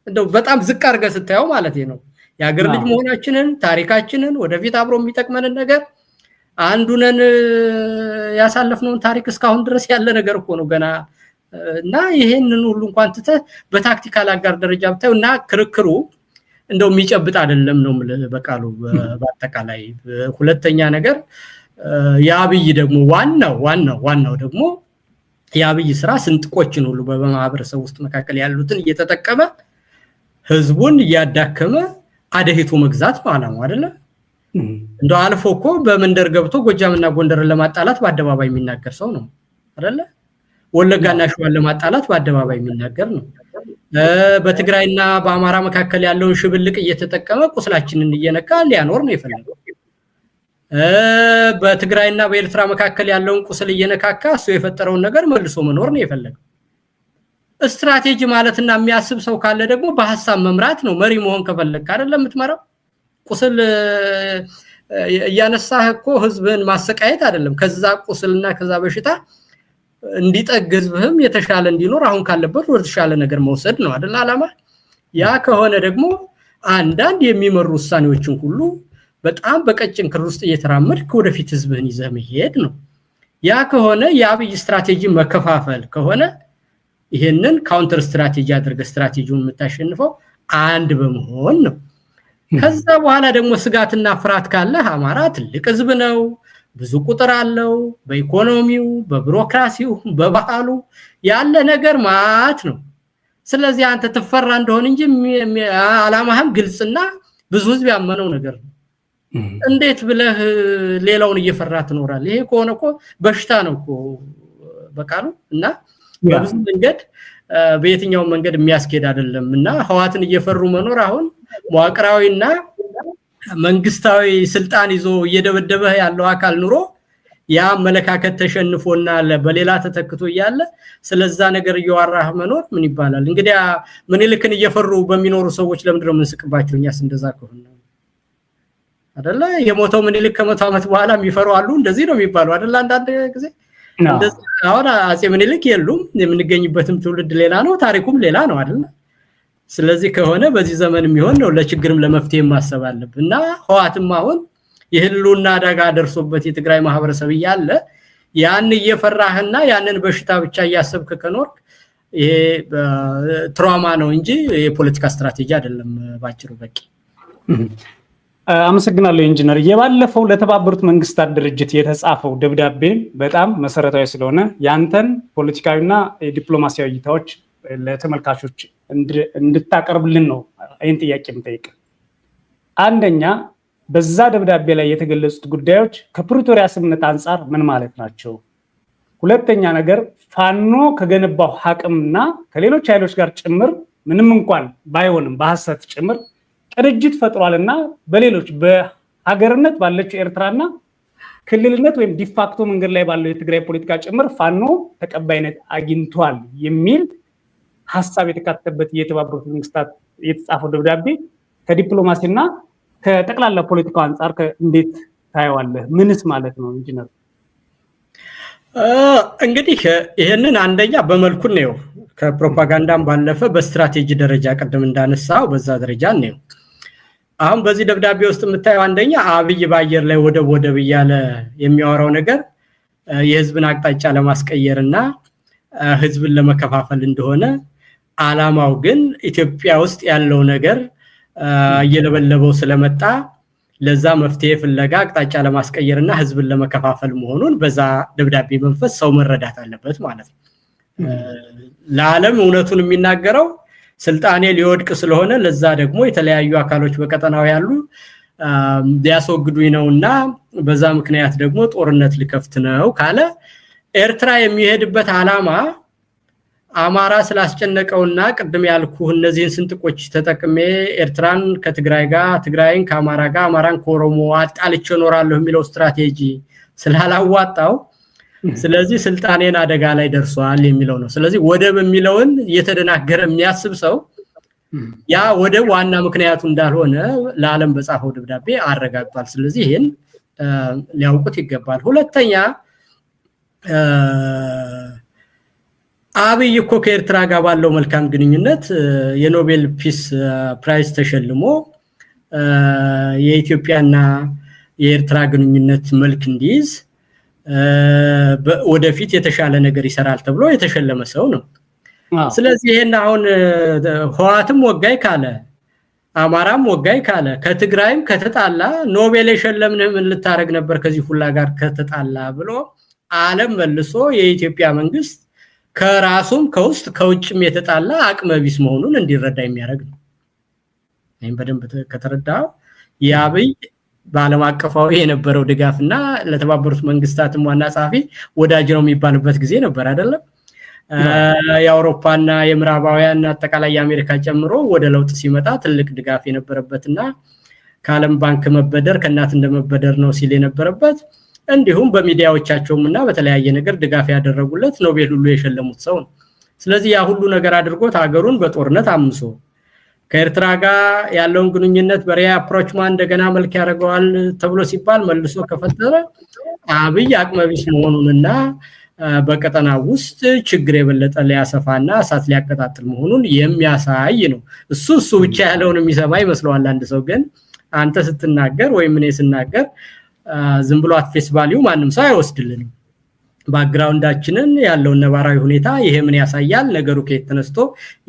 እንደው በጣም ዝቅ አድርገህ ስታየው ማለት ነው የሀገር ልጅ መሆናችንን ታሪካችንን ወደፊት አብሮ የሚጠቅመንን ነገር አንዱነን ያሳለፍነውን ታሪክ እስካሁን ድረስ ያለ ነገር እኮ ነው ገና እና ይሄንን ሁሉ እንኳን ትተህ በታክቲካል አጋር ደረጃ ብታዩና ክርክሩ እንደው የሚጨብጥ አይደለም ነው በቃሉ በአጠቃላይ። ሁለተኛ ነገር የአብይ ደግሞ ዋናው ደግሞ የአብይ ስራ ስንጥቆችን ሁሉ በማህበረሰብ ውስጥ መካከል ያሉትን እየተጠቀመ ህዝቡን እያዳከመ አደህቶ መግዛት ነው ዓላማው አይደለ? እንደው አልፎ እኮ በመንደር ገብቶ ጎጃምና ጎንደርን ለማጣላት በአደባባይ የሚናገር ሰው ነው አይደለ? ወለጋና ሸዋን ለማጣላት በአደባባይ የሚናገር ነው። በትግራይና በአማራ መካከል ያለውን ሽብልቅ እየተጠቀመ ቁስላችንን እየነካ ሊያኖር ነው የፈለገው። በትግራይና በኤርትራ መካከል ያለውን ቁስል እየነካካ እሱ የፈጠረውን ነገር መልሶ መኖር ነው የፈለገው። ስትራቴጂ ማለትና የሚያስብ ሰው ካለ ደግሞ በሐሳብ መምራት ነው። መሪ መሆን ከፈለክ አይደለም የምትመራው። ቁስል እያነሳህ እኮ ህዝብን ማሰቃየት አይደለም። ከዛ ቁስልና ከዛ በሽታ እንዲጠግ ህዝብህም የተሻለ እንዲኖር አሁን ካለበት ወደ ተሻለ ነገር መውሰድ ነው አይደል ዓላማ። ያ ከሆነ ደግሞ አንዳንድ የሚመሩ ውሳኔዎችን ሁሉ በጣም በቀጭን ክር ውስጥ እየተራመድክ ወደፊት ህዝብህን ይዘህ መሄድ ነው። ያ ከሆነ የአብይ ስትራቴጂ መከፋፈል ከሆነ ይሄንን ካውንተር ስትራቴጂ አድርገህ ስትራቴጂውን የምታሸንፈው አንድ በመሆን ነው። ከዛ በኋላ ደግሞ ስጋትና ፍርሃት ካለ አማራ ትልቅ ህዝብ ነው፣ ብዙ ቁጥር አለው፣ በኢኮኖሚው፣ በቢሮክራሲው፣ በባህሉ ያለ ነገር ማት ነው። ስለዚህ አንተ ትፈራ እንደሆነ እንጂ ዓላማህም ግልጽና ብዙ ህዝብ ያመነው ነገር ነው። እንዴት ብለህ ሌላውን እየፈራ ትኖራለህ? ይሄ ከሆነ እኮ በሽታ ነው እኮ በቃሉ እና በብዙ መንገድ በየትኛው መንገድ የሚያስኬድ አይደለም እና ህዋትን እየፈሩ መኖር አሁን መዋቅራዊና መንግስታዊ ስልጣን ይዞ እየደበደበ ያለው አካል ኑሮ ያ መለካከት ተሸንፎና በሌላ ተተክቶ ያለ ስለዛ ነገር እያወራህ መኖር ምን ይባላል? እንግዲህ ምኒልክን እየፈሩ በሚኖሩ ሰዎች ለምንድነው የምንስቅባቸው? እኛስ እንደዛ ከሆነ አይደለ? የሞተው ምኒልክ ከመቶ ዓመት በኋላ የሚፈሩ አሉ እንደዚህ ነው የሚባለው አይደለ? አንዳንድ ጊዜ እንደዚህ አሁን አጼ ምኒልክ የሉም፣ የምንገኝበትም ትውልድ ሌላ ነው፣ ታሪኩም ሌላ ነው አይደለ? ስለዚህ ከሆነ በዚህ ዘመን የሚሆን ነው ለችግርም ለመፍትሄ ማሰብ አለብን እና ህዋትም አሁን የህልውና አደጋ ደርሶበት የትግራይ ማህበረሰብ ያለ ያን እየፈራህና ያንን በሽታ ብቻ እያሰብክ ከኖርክ ይሄ ትራውማ ነው እንጂ የፖለቲካ ስትራቴጂ አይደለም ባጭሩ። በቂ አመሰግናለሁ ኢንጂነር። የባለፈው ለተባበሩት መንግስታት ድርጅት የተጻፈው ደብዳቤ በጣም መሰረታዊ ስለሆነ ያንተን ፖለቲካዊና ዲፕሎማሲያዊ እይታዎች ለተመልካቾች እንድታቀርብልን ነው ይህን ጥያቄ የምጠይቅ። አንደኛ በዛ ደብዳቤ ላይ የተገለጹት ጉዳዮች ከፕሪቶሪያ ስምምነት አንጻር ምን ማለት ናቸው? ሁለተኛ ነገር ፋኖ ከገነባው አቅምና ከሌሎች ኃይሎች ጋር ጭምር ምንም እንኳን ባይሆንም በሐሰት ጭምር ቅንጅት ፈጥሯልና በሌሎች በሀገርነት ባለችው ኤርትራና ክልልነት ወይም ዲፋክቶ መንገድ ላይ ባለው የትግራይ ፖለቲካ ጭምር ፋኖ ተቀባይነት አግኝቷል የሚል ሐሳብ የተካተተበት የተባበሩት መንግስታት የተጻፈው ደብዳቤ ከዲፕሎማሲና ከጠቅላላ ፖለቲካው አንጻር እንዴት ታየዋለህ? ምንስ ማለት ነው ኢንጂነር? እንግዲህ ይሄንን አንደኛ በመልኩ ነው ከፕሮፓጋንዳም ባለፈ በስትራቴጂ ደረጃ ቀደም እንዳነሳው በዛ ደረጃ ነው። አሁን በዚህ ደብዳቤ ውስጥ የምታየው አንደኛ አብይ ባየር ላይ ወደብ እያለ የሚያወራው ነገር የህዝብን አቅጣጫ ለማስቀየርና ህዝብን ለመከፋፈል እንደሆነ ዓላማው ግን ኢትዮጵያ ውስጥ ያለው ነገር እየለበለበው ስለመጣ ለዛ መፍትሄ ፍለጋ አቅጣጫ ለማስቀየርና ህዝብን ለመከፋፈል መሆኑን በዛ ደብዳቤ መንፈስ ሰው መረዳት አለበት ማለት ነው። ለዓለም እውነቱን የሚናገረው ስልጣኔ ሊወድቅ ስለሆነ ለዛ ደግሞ የተለያዩ አካሎች በቀጠናው ያሉ ሊያስወግዱኝ ነውና በዛ ምክንያት ደግሞ ጦርነት ሊከፍት ነው ካለ ኤርትራ የሚሄድበት ዓላማ አማራ ስላስጨነቀውና ቅድም ያልኩ እነዚህን ስንጥቆች ተጠቅሜ ኤርትራን ከትግራይ ጋር ትግራይን ከአማራ ጋር አማራን ከኦሮሞ አጣልቼ እኖራለሁ የሚለው ስትራቴጂ ስላላዋጣው ስለዚህ ስልጣኔን አደጋ ላይ ደርሷል የሚለው ነው። ስለዚህ ወደብ የሚለውን እየተደናገረ የሚያስብ ሰው ያ ወደብ ዋና ምክንያቱ እንዳልሆነ ለዓለም በጻፈው ደብዳቤ አረጋግጧል። ስለዚህ ይሄን ሊያውቁት ይገባል። ሁለተኛ አብይ እኮ ከኤርትራ ጋር ባለው መልካም ግንኙነት የኖቤል ፒስ ፕራይዝ ተሸልሞ የኢትዮጵያና የኤርትራ ግንኙነት መልክ እንዲይዝ ወደፊት የተሻለ ነገር ይሰራል ተብሎ የተሸለመ ሰው ነው። ስለዚህ ይሄን አሁን ህዋትም ወጋይ ካለ አማራም ወጋይ ካለ ከትግራይም ከተጣላ ኖቤል የሸለምነህ ምን ልታረግ ነበር ከዚህ ሁላ ጋር ከተጣላ ብሎ ዓለም መልሶ የኢትዮጵያ መንግስት ከራሱም ከውስጥ ከውጭም የተጣላ አቅመ ቢስ መሆኑን እንዲረዳ የሚያደርግ ነው። ይሄን በደንብ ከተረዳው የአብይ በዓለም አቀፋዊ የነበረው ድጋፍና ለተባበሩት መንግስታትም ዋና ጸሐፊ ወዳጅ ነው የሚባልበት ጊዜ ነበር አይደለም? የአውሮፓና የምዕራባውያን አጠቃላይ የአሜሪካ ጨምሮ ወደ ለውጥ ሲመጣ ትልቅ ድጋፍ የነበረበትና ከዓለም ባንክ መበደር ከእናት እንደመበደር ነው ሲል የነበረበት እንዲሁም በሚዲያዎቻቸውምና በተለያየ ነገር ድጋፍ ያደረጉለት ኖቤል ሁሉ የሸለሙት ሰው ነው። ስለዚህ ያ ሁሉ ነገር አድርጎት ሀገሩን በጦርነት አምሶ ከኤርትራ ጋር ያለውን ግንኙነት በሪያ አፕሮች ማን እንደገና መልክ ያደርገዋል ተብሎ ሲባል መልሶ ከፈተረ አብይ አቅመቢስ መሆኑንና በቀጠና ውስጥ ችግር የበለጠ ሊያሰፋና እሳት ሊያቀጣጥል መሆኑን የሚያሳይ ነው። እሱ ብቻ ያለውን የሚሰማ ይመስለዋል አንድ ሰው። ግን አንተ ስትናገር ወይም እኔ ስናገር ዝም ብሎ አትፌስ ቫልዩ ማንም ሰው አይወስድልንም። ባክግራውንዳችንን ያለውን ነባራዊ ሁኔታ ይሄ ምን ያሳያል፣ ነገሩ ከየት ተነስቶ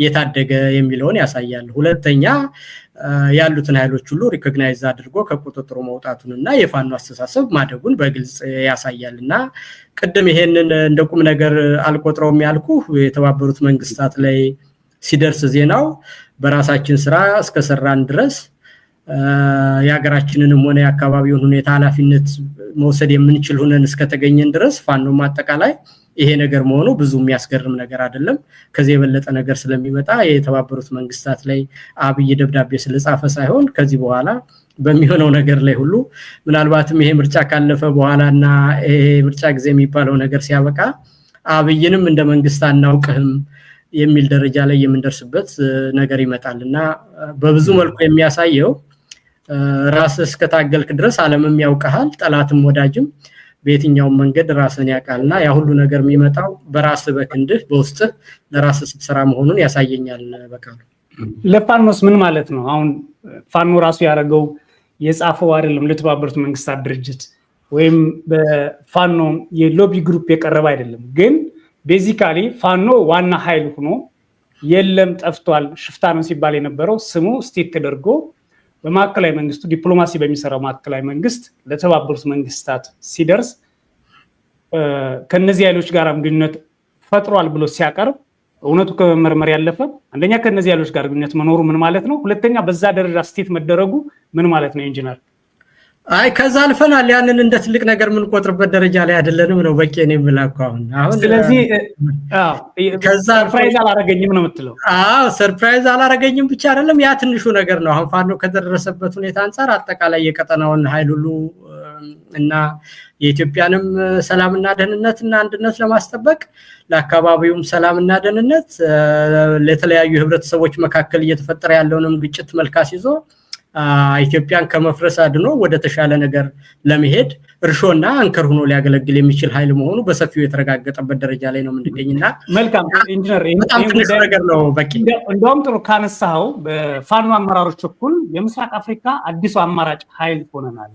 የታደገ የሚለውን ያሳያል። ሁለተኛ ያሉትን ኃይሎች ሁሉ ሪኮግናይዝ አድርጎ ከቁጥጥሩ መውጣቱንና የፋኖ አስተሳሰብ ማደጉን በግልጽ ያሳያልና ቅድም ይሄንን እንደቁም ነገር አልቆጥረውም ያልኩ የተባበሩት መንግስታት ላይ ሲደርስ ዜናው በራሳችን ስራ እስከሰራን ድረስ የሀገራችንንም ሆነ የአካባቢውን ሁኔታ ኃላፊነት መውሰድ የምንችል ሆነን እስከተገኘን ድረስ ፋኖ ማጠቃላይ ይሄ ነገር መሆኑ ብዙ የሚያስገርም ነገር አይደለም። ከዚህ የበለጠ ነገር ስለሚመጣ የተባበሩት መንግስታት ላይ አብይ ደብዳቤ ስለጻፈ ሳይሆን ከዚህ በኋላ በሚሆነው ነገር ላይ ሁሉ ምናልባትም ይሄ ምርጫ ካለፈ በኋላና ይሄ ምርጫ ጊዜ የሚባለው ነገር ሲያበቃ አብይንም እንደ መንግስት አናውቅህም የሚል ደረጃ ላይ የምንደርስበት ነገር ይመጣልና በብዙ መልኩ የሚያሳየው ራስ እስከታገልክ ድረስ ዓለምም ያውቃል፣ ጠላትም ወዳጅም በየትኛው መንገድ ራስን ያውቃልና ያ ሁሉ ነገር የሚመጣው በራስ በክንድህ በውስጥ ለራስ ስትሰራ መሆኑን ያሳየኛል። በቃሉ ለፋኖስ ምን ማለት ነው? አሁን ፋኖ ራሱ ያደረገው የጻፈው አይደለም ለተባበሩት መንግስታት ድርጅት ወይም በፋኖ የሎቢ ግሩፕ የቀረበ አይደለም። ግን ቤዚካሊ ፋኖ ዋና ኃይል ሆኖ የለም ጠፍቷል ሽፍታ ነው ሲባል የነበረው ስሙ ስቴት ተደርጎ በማዕከላዊ መንግስቱ ዲፕሎማሲ በሚሰራው ማዕከላዊ መንግስት ለተባበሩት መንግስታት ሲደርስ ከነዚህ ኃይሎች ጋር ግንኙነት ፈጥሯል ብሎ ሲያቀርብ እውነቱ ከመመርመር ያለፈ አንደኛ ከነዚህ ኃይሎች ጋር ግንኙነት መኖሩ ምን ማለት ነው? ሁለተኛ በዛ ደረጃ ስቴት መደረጉ ምን ማለት ነው? ኢንጂነር አይ ከዛ አልፈናል። ያንን እንደ ትልቅ ነገር ምን ቆጥርበት ደረጃ ላይ አይደለንም ነው በቂ እኔ ብላኩ አሁን ስለዚህ ከዛ ሰርፕራይዝ አላረገኝም ነው የምትለው? ሰርፕራይዝ አላረገኝም ብቻ አይደለም ያ ትንሹ ነገር ነው። አሁን ፋኖ ከደረሰበት ሁኔታ አንፃር አጠቃላይ የቀጠናውን ኃይል ሁሉ እና የኢትዮጵያንም ሰላምና ደህንነትና አንድነት ለማስጠበቅ ለአካባቢውም ሰላምና ደህንነት ለተለያዩ ህብረተሰቦች መካከል እየተፈጠረ ያለውንም ግጭት መልካስ ይዞ ኢትዮጵያን ከመፍረስ አድኖ ወደ ተሻለ ነገር ለመሄድ እርሾና አንከር ሆኖ ሊያገለግል የሚችል ኃይል መሆኑ በሰፊው የተረጋገጠበት ደረጃ ላይ ነው የምንገኝና መልካም ኢንጂነር ይሄ ነገር ነው በቂ እንደውም ጥሩ ካነሳው በፋኖ አመራሮች በኩል የምስራቅ አፍሪካ አዲሱ አማራጭ ኃይል ሆነናል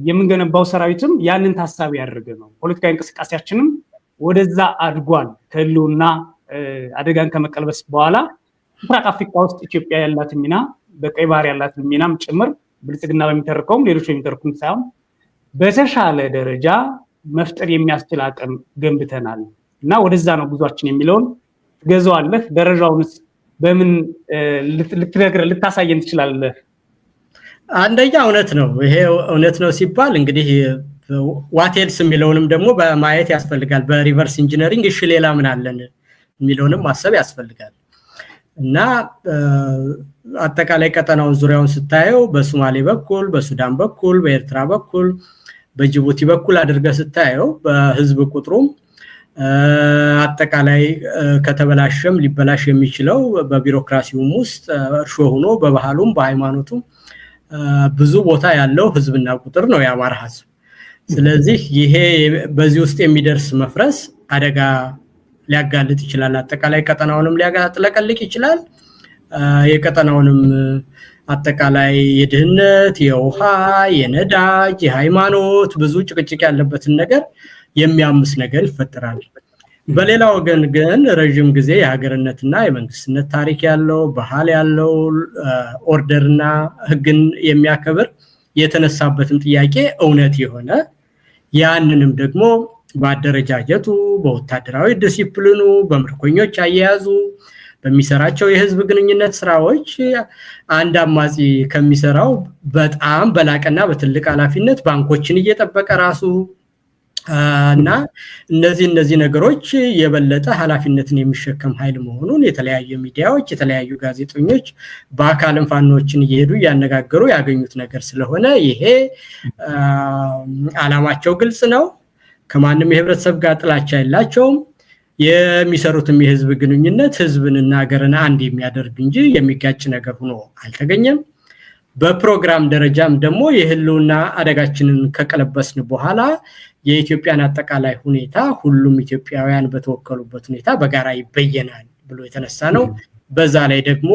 የምንገነባው ሰራዊትም ያንን ታሳቢ ያደረገ ነው ፖለቲካዊ እንቅስቃሴያችንም ወደዛ አድጓል ከህልውና አደጋን ከመቀልበስ በኋላ ምስራቅ አፍሪካ ውስጥ ኢትዮጵያ ያላት ሚና በቀይ ባህር ያላት ሚናም ጭምር ብልጽግና በሚተርከውም ሌሎች የሚተርኩም ሳይሆን በተሻለ ደረጃ መፍጠር የሚያስችል አቅም ገንብተናል እና ወደዛ ነው ጉዟችን የሚለውን ትገዛዋለህ። ደረጃውንስ በምን ልታሳየን ትችላለህ? አንደኛ እውነት ነው። ይሄ እውነት ነው ሲባል እንግዲህ ዋቴልስ የሚለውንም ደግሞ በማየት ያስፈልጋል። በሪቨርስ ኢንጂነሪንግ እሺ ሌላ ምን አለን የሚለውንም ማሰብ ያስፈልጋል እና አጠቃላይ ቀጠናውን ዙሪያውን ስታየው በሶማሌ በኩል በሱዳን በኩል በኤርትራ በኩል በጅቡቲ በኩል አድርገህ ስታየው በህዝብ ቁጥሩም አጠቃላይ ከተበላሸም ሊበላሽ የሚችለው በቢሮክራሲውም ውስጥ እርሾ ሆኖ በባህሉም በሃይማኖቱም ብዙ ቦታ ያለው ህዝብና ቁጥር ነው የአማራ ህዝብ። ስለዚህ ይሄ በዚህ ውስጥ የሚደርስ መፍረስ አደጋ ሊያጋልጥ ይችላል። አጠቃላይ ቀጠናውንም ሊያጋጥለቀልቅ ይችላል። የቀጠናውንም አጠቃላይ የድህነት የውሃ የነዳጅ የሃይማኖት ብዙ ጭቅጭቅ ያለበትን ነገር የሚያምስ ነገር ይፈጠራል። በሌላ ወገን ግን ረጅም ጊዜ የሀገርነትና የመንግስትነት ታሪክ ያለው ባህል ያለው ኦርደርና ህግን የሚያከብር የተነሳበትም ጥያቄ እውነት የሆነ ያንንም ደግሞ በአደረጃጀቱ፣ በወታደራዊ ዲሲፕሊኑ፣ በምርኮኞች አያያዙ፣ በሚሰራቸው የህዝብ ግንኙነት ስራዎች አንድ አማጺ ከሚሰራው በጣም በላቀና በትልቅ ኃላፊነት ባንኮችን እየጠበቀ ራሱ እና እነዚህ ነገሮች የበለጠ ኃላፊነትን የሚሸከም ኃይል መሆኑን የተለያዩ ሚዲያዎች የተለያዩ ጋዜጠኞች በአካልም ፋኖችን እየሄዱ ያነጋገሩ ያገኙት ነገር ስለሆነ ይሄ ዓላማቸው ግልጽ ነው። ከማንም የህብረተሰብ ጋር ጥላቻ የላቸውም። የሚሰሩትም የህዝብ ግንኙነት ህዝብንና ሀገርን አንድ የሚያደርግ እንጂ የሚጋጭ ነገር ሆኖ አልተገኘም። በፕሮግራም ደረጃም ደግሞ የህልውና አደጋችንን ከቀለበስን በኋላ የኢትዮጵያን አጠቃላይ ሁኔታ ሁሉም ኢትዮጵያውያን በተወከሉበት ሁኔታ በጋራ ይበየናል ብሎ የተነሳ ነው። በዛ ላይ ደግሞ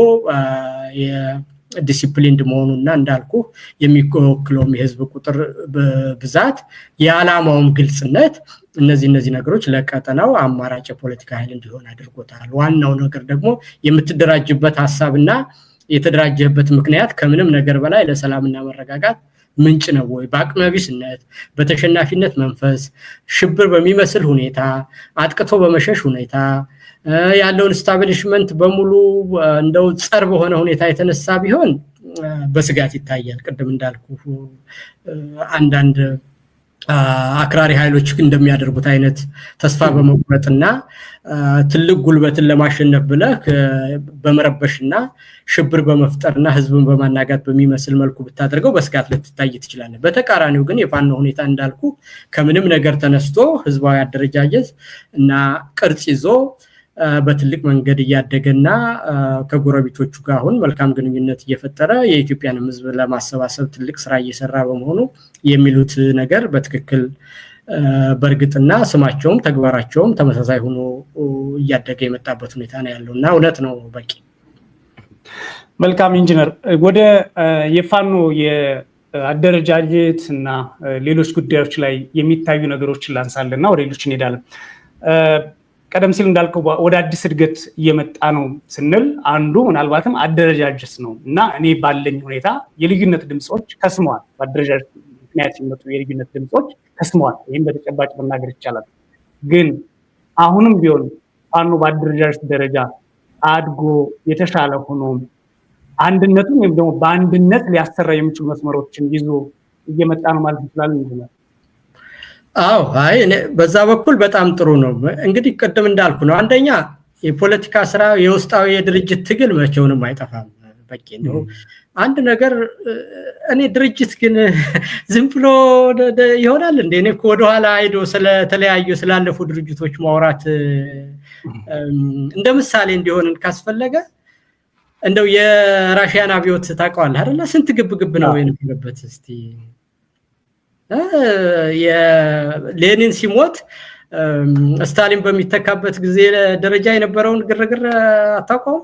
የዲሲፕሊንድ መሆኑና እንዳልኩ የሚወክለው የህዝብ ቁጥር ብዛት የዓላማውም ግልጽነት እነዚህ ነገሮች ለቀጠናው አማራጭ የፖለቲካ ኃይል እንዲሆን አድርጎታል። ዋናው ነገር ደግሞ የምትደራጅበት ሐሳብና የተደራጀበት ምክንያት ከምንም ነገር በላይ ለሰላምና መረጋጋት ምንጭ ነው ወይ? በአቅመቢስነት በተሸናፊነት መንፈስ ሽብር በሚመስል ሁኔታ አጥቅቶ በመሸሽ ሁኔታ ያለውን ስታብሊሽመንት በሙሉ እንደው ጸር በሆነ ሁኔታ የተነሳ ቢሆን በስጋት ይታያል። ቅድም እንዳልኩ አንዳንድ አክራሪ ኃይሎች እንደሚያደርጉት አይነት ተስፋ በመቁረጥና ትልቅ ጉልበትን ለማሸነፍ ብለህ በመረበሽና ሽብር በመፍጠርና ህዝብን በማናጋት በሚመስል መልኩ ብታደርገው በስጋት ልትታይ ትችላለህ። በተቃራኒው ግን የፋኖ ሁኔታ እንዳልኩ ከምንም ነገር ተነስቶ ህዝባዊ አደረጃጀት እና ቅርጽ ይዞ በትልቅ መንገድ እያደገና ከጎረቤቶቹ ጋር አሁን መልካም ግንኙነት እየፈጠረ የኢትዮጵያን ህዝብ ለማሰባሰብ ትልቅ ስራ እየሰራ በመሆኑ የሚሉት ነገር በትክክል በርግጥና ስማቸውም ተግባራቸውም ተመሳሳይ ሆኖ እያደገ የመጣበት ሁኔታ ነው ያለውና እውነት ነው። በቂ መልካም ኢንጂነር፣ ወደ የፋኖ የአደረጃጀት እና ሌሎች ጉዳዮች ላይ የሚታዩ ነገሮችን ላንሳልና ወደ ሌሎች እንሄዳለን። ቀደም ሲል እንዳልከው ወደ አዲስ እድገት እየመጣ ነው ስንል አንዱ ምናልባትም አደረጃጀት ነው እና እኔ ባለኝ ሁኔታ የልዩነት ድምጾች ከስመዋል። በአደረጃጀት ምክንያት ሲመጡ የልዩነት ድምጾች ከስመዋል። ይህም በተጨባጭ መናገር ይቻላል። ግን አሁንም ቢሆን ፋኖ በአደረጃጀት ደረጃ አድጎ የተሻለ ሆኖ አንድነቱን ወይም ደግሞ በአንድነት ሊያሰራ የሚችሉ መስመሮችን ይዞ እየመጣ ነው ማለት እንችላለን። አዎ አይ በዛ በኩል በጣም ጥሩ ነው። እንግዲህ ቀደም እንዳልኩ ነው። አንደኛ የፖለቲካ ስራ የውስጣዊ የድርጅት ትግል መቼውንም አይጠፋም። በቂ ነው። አንድ ነገር እኔ ድርጅት ግን ዝም ብሎ ይሆናል እንዴ? እኔ ወደ ኋላ ሄዶ ስለተለያዩ ስላለፉ ድርጅቶች ማውራት እንደ ምሳሌ እንዲሆን ካስፈለገ እንደው የራሺያን አብዮት ታውቀዋለህ አይደል? ስንት ግብግብ ነው የነበረበት። እስቲ የሌኒን ሲሞት ስታሊን በሚተካበት ጊዜ ደረጃ የነበረውን ግርግር አታውቀውም?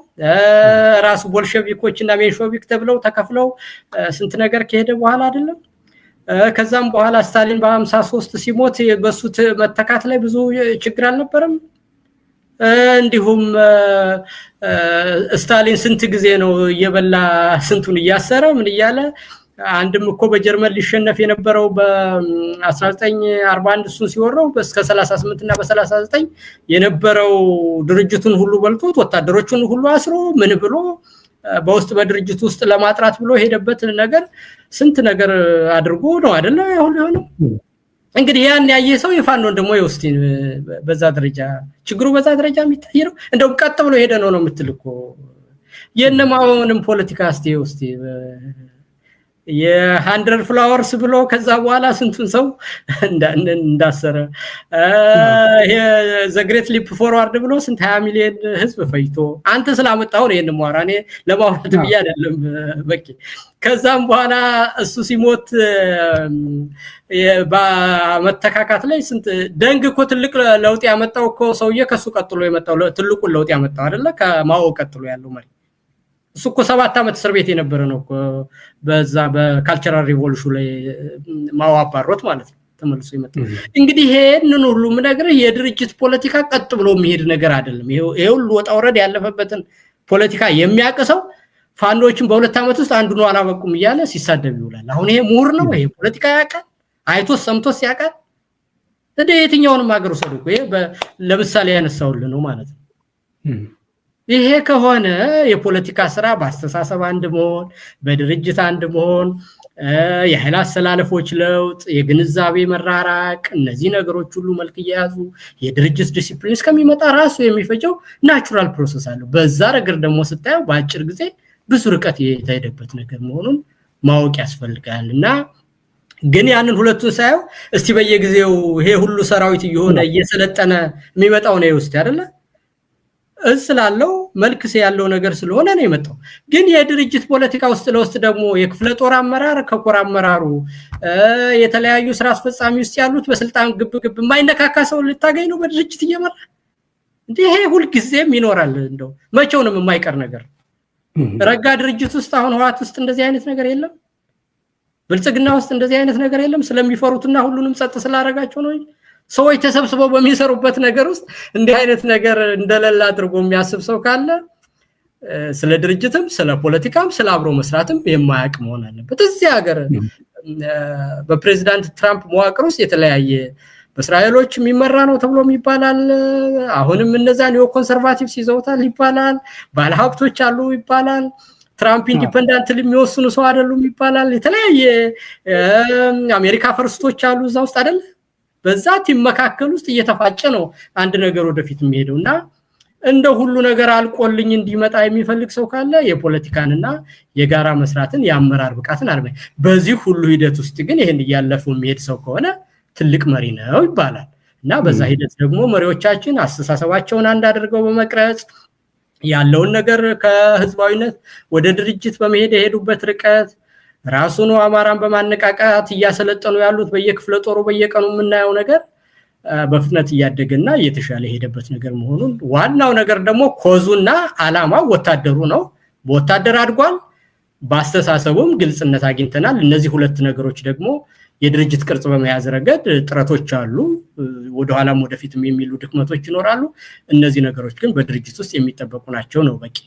ራሱ ቦልሸቪኮች እና ሜንሾቪክ ተብለው ተከፍለው ስንት ነገር ከሄደ በኋላ አይደለም? ከዛም በኋላ ስታሊን በ53 ሲሞት በሱት መተካት ላይ ብዙ ችግር አልነበረም? እንዲሁም ስታሊን ስንት ጊዜ ነው እየበላ ስንቱን እያሰረ ምን እያለ አንድም እኮ በጀርመን ሊሸነፍ የነበረው በ1941 እሱን ሲወረው እስከ 38 እና በ39 የነበረው ድርጅቱን ሁሉ በልቶት ወታደሮቹን ሁሉ አስሮ ምን ብሎ በውስጥ በድርጅት ውስጥ ለማጥራት ብሎ ሄደበት ነገር ስንት ነገር አድርጎ ነው አይደለ? አሁን የሆነው እንግዲህ ያን ያየ ሰው የፋኖን ደግሞ የውስቲን በዛ ደረጃ ችግሩ በዛ ደረጃ የሚታይ ነው። እንደውም ቀጥ ብሎ ሄደ ነው የምትልኮ የነማውንም ፖለቲካ ውስጥ የ100 ፍላወርስ ብሎ ከዛ በኋላ ስንቱን ሰው እንዳሰረ የዘግሬት ሊፕ ፎርዋርድ ብሎ ስንት 20 ሚሊዮን ህዝብ ፈይቶ አንተ ስላመጣው ነው የነማራኔ ለማውራት ብዬ አይደለም። በቂ ከዛም በኋላ እሱ ሲሞት በመተካካት ላይ ስንት ደንግ እኮ ትልቅ ለውጥ ያመጣው እኮ ሰውዬ ከሱ ቀጥሎ የመጣው ትልቁን ለውጥ ያመጣው አይደለ? ከማኦ ቀጥሎ ያለው ማለት እሱ እኮ 7 ዓመት እስር ቤት የነበረ ነው እኮ በዛ በካልቸራል ሪቮሉሽን ላይ ማኦ አባሮት ማለት ነው ተመልሶ ይመጣል። እንግዲህ ይሄንን ሁሉ ነገር የድርጅት ፖለቲካ ቀጥ ብሎ የሚሄድ ነገር አይደለም። ይሄ ሁሉ ወጣ ወረድ ያለፈበትን ፖለቲካ የሚያቀሰው ፋኖችን በ2 ዓመት ውስጥ አንዱ ነው አላበቁም እያለ ሲሳደብ ይውላል። አሁን ይሄ ምሁር ነው? ይሄ ፖለቲካ ያውቃል? አይቶስ ሰምቶስ ያውቃል? የትኛውንም ሀገር ወሰዱ እኮ ለምሳሌ ያነሳውልን ነው ማለት ነው። ይሄ ከሆነ የፖለቲካ ስራ በአስተሳሰብ አንድ መሆን፣ በድርጅት አንድ መሆን፣ የኃይል አሰላለፎች ለውጥ፣ የግንዛቤ መራራቅ፣ እነዚህ ነገሮች ሁሉ መልክ እየያዙ የድርጅት ዲሲፕሊን እስከሚመጣ ራሱ የሚፈጀው ናቹራል ፕሮሰስ አለው። በዛ ረገድ ደግሞ ስታየው በአጭር ጊዜ ብዙ ርቀት የተሄደበት ነገር መሆኑን ማወቅ ያስፈልጋል። እና ግን ያንን ሁለቱን ሳይው እስቲ በየጊዜው ይሄ ሁሉ ሰራዊት እየሆነ እየሰለጠነ የሚመጣው ነው ውስጥ አይደለ እስላለው መልክስ ያለው ነገር ስለሆነ ነው የመጣው። ግን የድርጅት ፖለቲካ ውስጥ ለውስጥ ደግሞ የክፍለ ጦር አመራር ከኮር አመራሩ የተለያዩ ስራ አስፈጻሚ ውስጥ ያሉት በስልጣን ግብ የማይነካካ ሰው ልታገኝ ነው በድርጅት እየመራ እንዴ? ይሄ ሁሉ ጊዜም ይኖራል። እንደው መቼውንም የማይቀር ነገር ረጋ ድርጅት ውስጥ አሁን ህዋት ውስጥ እንደዚህ አይነት ነገር የለም። ብልጽግና ውስጥ እንደዚህ አይነት ነገር የለም። ስለሚፈሩትና ሁሉንም ጸጥ ስላደረጋቸው ነው። ሰዎች ተሰብስበው በሚሰሩበት ነገር ውስጥ እንዲህ አይነት ነገር እንደሌላ አድርጎ የሚያስብ ሰው ካለ ስለ ድርጅትም ስለ ፖለቲካም ስለ አብሮ መስራትም የማያውቅ መሆን አለበት። እዚህ ሀገር በፕሬዝዳንት ትራምፕ መዋቅር ውስጥ የተለያየ በእስራኤሎች የሚመራ ነው ተብሎ ይባላል። አሁንም እነዛ ኒዮ ኮንሰርቫቲቭስ ይዘውታል ይባላል። ባለሀብቶች አሉ ይባላል። ትራምፕ ኢንዲፔንደንት የሚወስኑ ሰው አይደሉም ይባላል። የተለያየ አሜሪካ ፈርስቶች አሉ እዛ ውስጥ አይደል? በዛ ቲም መካከል ውስጥ እየተፋጨ ነው አንድ ነገር ወደፊት የሚሄደውና እንደ ሁሉ ነገር አልቆልኝ እንዲመጣ የሚፈልግ ሰው ካለ የፖለቲካንና የጋራ መስራትን ያመራር ብቃትን አርበ በዚህ ሁሉ ሂደት ውስጥ ግን ይሄን ያለፈው የሚሄድ ሰው ከሆነ ትልቅ መሪ ነው ይባላል። እና በዛ ሂደት ደግሞ መሪዎቻችን አስተሳሰባቸውን አንድ አድርገው በመቅረጽ ያለውን ነገር ከህዝባዊነት ወደ ድርጅት በመሄድ የሄዱበት ርቀት ራሱን አማራን በማነቃቃት እያሰለጠኑ ያሉት በየክፍለ ጦሩ በየቀኑ የምናየው ነገር በፍጥነት እያደገና እየተሻለ ሄደበት ነገር መሆኑን ዋናው ነገር ደግሞ ኮዙና አላማው ወታደሩ ነው። በወታደር አድጓል። በአስተሳሰቡም ግልጽነት አግኝተናል። እነዚህ ሁለት ነገሮች ደግሞ የድርጅት ቅርጽ በመያዝ ረገድ ጥረቶች አሉ። ወደ ኋላም ወደፊትም የሚሉ ድክመቶች ይኖራሉ። እነዚህ ነገሮች ግን በድርጅት ውስጥ የሚጠበቁ ናቸው ነው በቂ።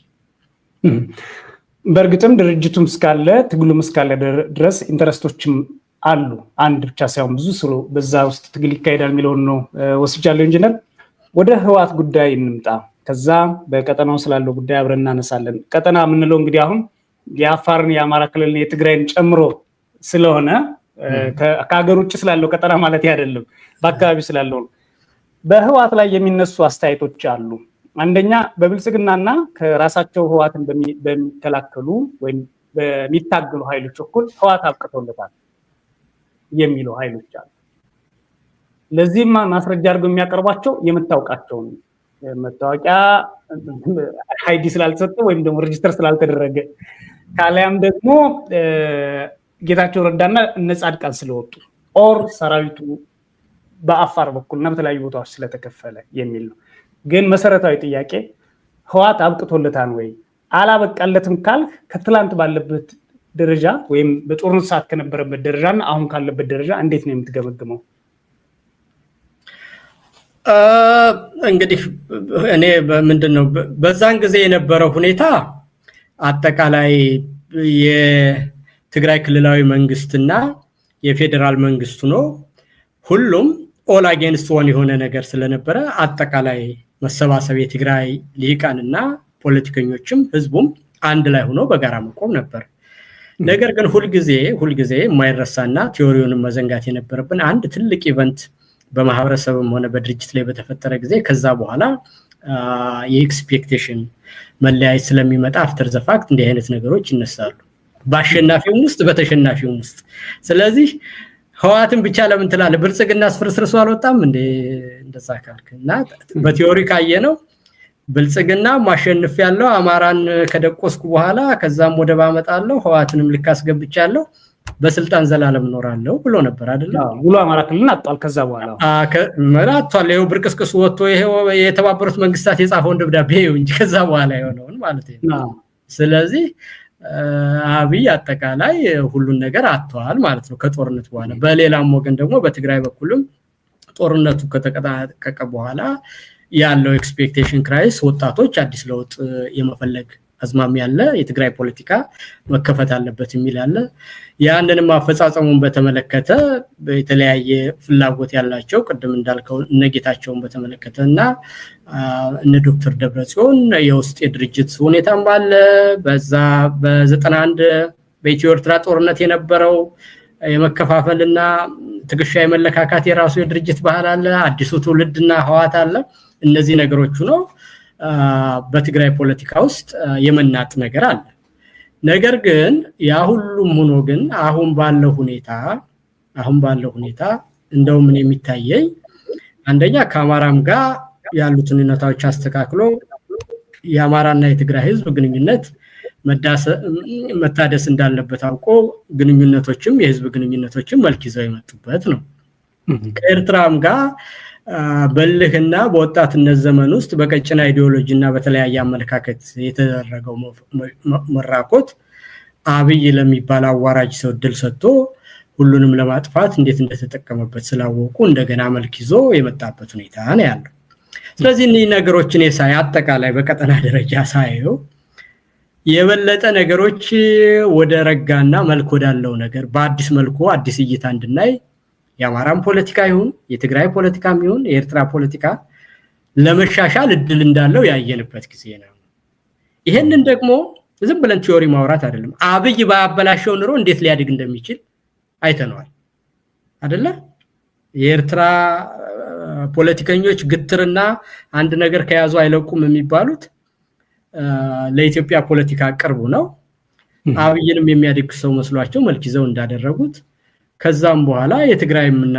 በእርግጥም ድርጅቱም እስካለ ትግሉም እስካለ ድረስ ኢንተረስቶችም አሉ። አንድ ብቻ ሳይሆን ብዙ ስለ በዛ ውስጥ ትግል ይካሄዳል የሚለውን ነው ወስጃለሁ። ኢንጂነር ወደ ህዋት ጉዳይ እንምጣ። ከዛ በቀጠናው ስላለው ጉዳይ አብረን እናነሳለን። ቀጠና የምንለው እንግዲህ አሁን የአፋርን የአማራ ክልልን የትግራይን ጨምሮ ስለሆነ ከሀገር ውጭ ስላለው ቀጠና ማለት አይደለም፣ በአካባቢ ስላለው ነው። በህዋት ላይ የሚነሱ አስተያየቶች አሉ። አንደኛ በብልጽግናና ከራሳቸው ህዋትን በሚከላከሉ ወይም በሚታገሉ ኃይሎች እኩል ህዋት አብቅቶለታል የሚሉ ኃይሎች አሉ። ለዚህም ማስረጃ አድርገው የሚያቀርቧቸው የምታውቃቸውን መታወቂያ አይዲ ስላልተሰጠ ወይም ደግሞ ሬጂስተር ስላልተደረገ ካለያም ደግሞ ጌታቸው ረዳና እነ ጻድቃን ስለወጡ ኦር ሰራዊቱ በአፋር በኩልና በተለያዩ ቦታዎች ስለተከፈለ የሚል ነው። ግን መሰረታዊ ጥያቄ ህዋት አብቅቶለታል ወይ? አላበቃለትም ካልክ ከትላንት ባለበት ደረጃ ወይም በጦርነት ሰዓት ከነበረበት ደረጃና አሁን ካለበት ደረጃ እንዴት ነው የምትገመግመው? እንግዲህ እኔ ምንድነው በዛን ጊዜ የነበረው ሁኔታ አጠቃላይ የትግራይ ክልላዊ መንግስትና የፌደራል መንግስቱ ነው ሁሉም ኦል አጌንስት ዋን የሆነ ነገር ስለነበረ አጠቃላይ መሰባሰብ የትግራይ ሊቃንና ፖለቲከኞችም ህዝቡም አንድ ላይ ሆኖ በጋራ መቆም ነበር። ነገር ግን ሁልጊዜ የማይረሳና ቲዮሪውንም መዘንጋት የነበረብን አንድ ትልቅ ኢቨንት በማህበረሰብም ሆነ በድርጅት ላይ በተፈጠረ ጊዜ ከዛ በኋላ የኤክስፔክቴሽን መለያየት ስለሚመጣ አፍተር ዘ ፋክት እንዲህ አይነት ነገሮች ይነሳሉ በአሸናፊውም ውስጥ በተሸናፊውም ውስጥ። ስለዚህ ህዋትን ብቻ ለምን ትላለህ? ብልጽግና አስፍርስርሱ አልወጣም እንደ እንደዛ ካልከና በቲዮሪ ካየነው ብልጽግና ማሸነፍ ያለው አማራን ከደቆስኩ በኋላ ከዛም ወደ ባመጣለው ህዋትንም ልካስገብቻለሁ በስልጣን ዘላለም ኖራለሁ ብሎ ነበር አይደል? ብሎ አማራ ክልልን አጣል። ከዛ በኋላ መራቷል ይሄው ብርቅስቅስ ወጥቶ ይሄው የተባበሩት መንግስታት የጻፈውን ደብዳቤ እንጂ ከዛ በኋላ የሆነውን ማለት ነው። ስለዚህ አብይ አጠቃላይ ሁሉን ነገር አጥቷል ማለት ነው ከጦርነት በኋላ። በሌላም ወገን ደግሞ በትግራይ በኩልም ጦርነቱ ከተጠናቀቀ በኋላ ያለው ኤክስፔክቴሽን ክራይስ ወጣቶች አዲስ ለውጥ የመፈለግ አዝማሚያ ያለ የትግራይ ፖለቲካ መከፈት አለበት የሚል አለ። ያንንም አፈጻጸሙን በተመለከተ በተለያየ ፍላጎት ያላቸው ቅድም እንዳልከው እነጌታቸውን በተመለከተና እነ ዶክተር ደብረጽዮን የውስጥ የድርጅት ሁኔታም ባለ በዛ በ91 በኢትዮ ኤርትራ ጦርነት የነበረው የመከፋፈልና ትግሻ የመለካካት የራሱ የድርጅት ባህል አለ። አዲሱ ትውልድና ህዋት አለ። እነዚህ ነገሮች ነው በትግራይ ፖለቲካ ውስጥ የመናጥ ነገር አለ። ነገር ግን ያ ሁሉም ሆኖ ግን አሁን ባለው ሁኔታ እንደው ምን የሚታየኝ አንደኛ ከአማራም ጋር ያሉትን ሁኔታዎች አስተካክሎ የአማራና የትግራይ ህዝብ ግንኙነት መታደስ እንዳለበት አውቆ ግንኙነቶችም የህዝብ ግንኙነቶችም መልክ ይዘው የመጡበት ነው። ከኤርትራም ጋር በልህና በወጣትነት ዘመን ውስጥ በቀጭና አይዲዮሎጂና በተለያየ አመለካከት የተደረገው መራቆት አብይ ለሚባል አዋራጅ ሰው ድል ሰጥቶ ሁሉንም ለማጥፋት እንዴት እንደተጠቀመበት ስላወቁ እንደገና መልክ ይዞ የመጣበት ሁኔታ ነው ያለው። ስለዚህ እነዚህ ነገሮችን የሳይ አጠቃላይ በቀጠና ደረጃ ሳይው የበለጠ ነገሮች ወደ ረጋና መልክ ወዳለው ነገር በአዲስ መልኩ አዲስ እይታ እንድናይ የአማራም ፖለቲካ ይሁን የትግራይ ፖለቲካም ይሁን የኤርትራ ፖለቲካ ለመሻሻል እድል እንዳለው ያየንበት ጊዜ ነው። ይሄንን ደግሞ ዝም ብለን ቲዮሪ ማውራት አይደለም። አብይ ባያበላሸው ኑሮ እንዴት ሊያድግ እንደሚችል አይተነዋል አይደለ? የኤርትራ ፖለቲከኞች ግትርና አንድ ነገር ከያዙ አይለቁም የሚባሉት ለኢትዮጵያ ፖለቲካ ቅርቡ ነው። አብይንም የሚያድግ ሰው መስሏቸው መልክ ይዘው እንዳደረጉት ከዛም በኋላ የትግራይምና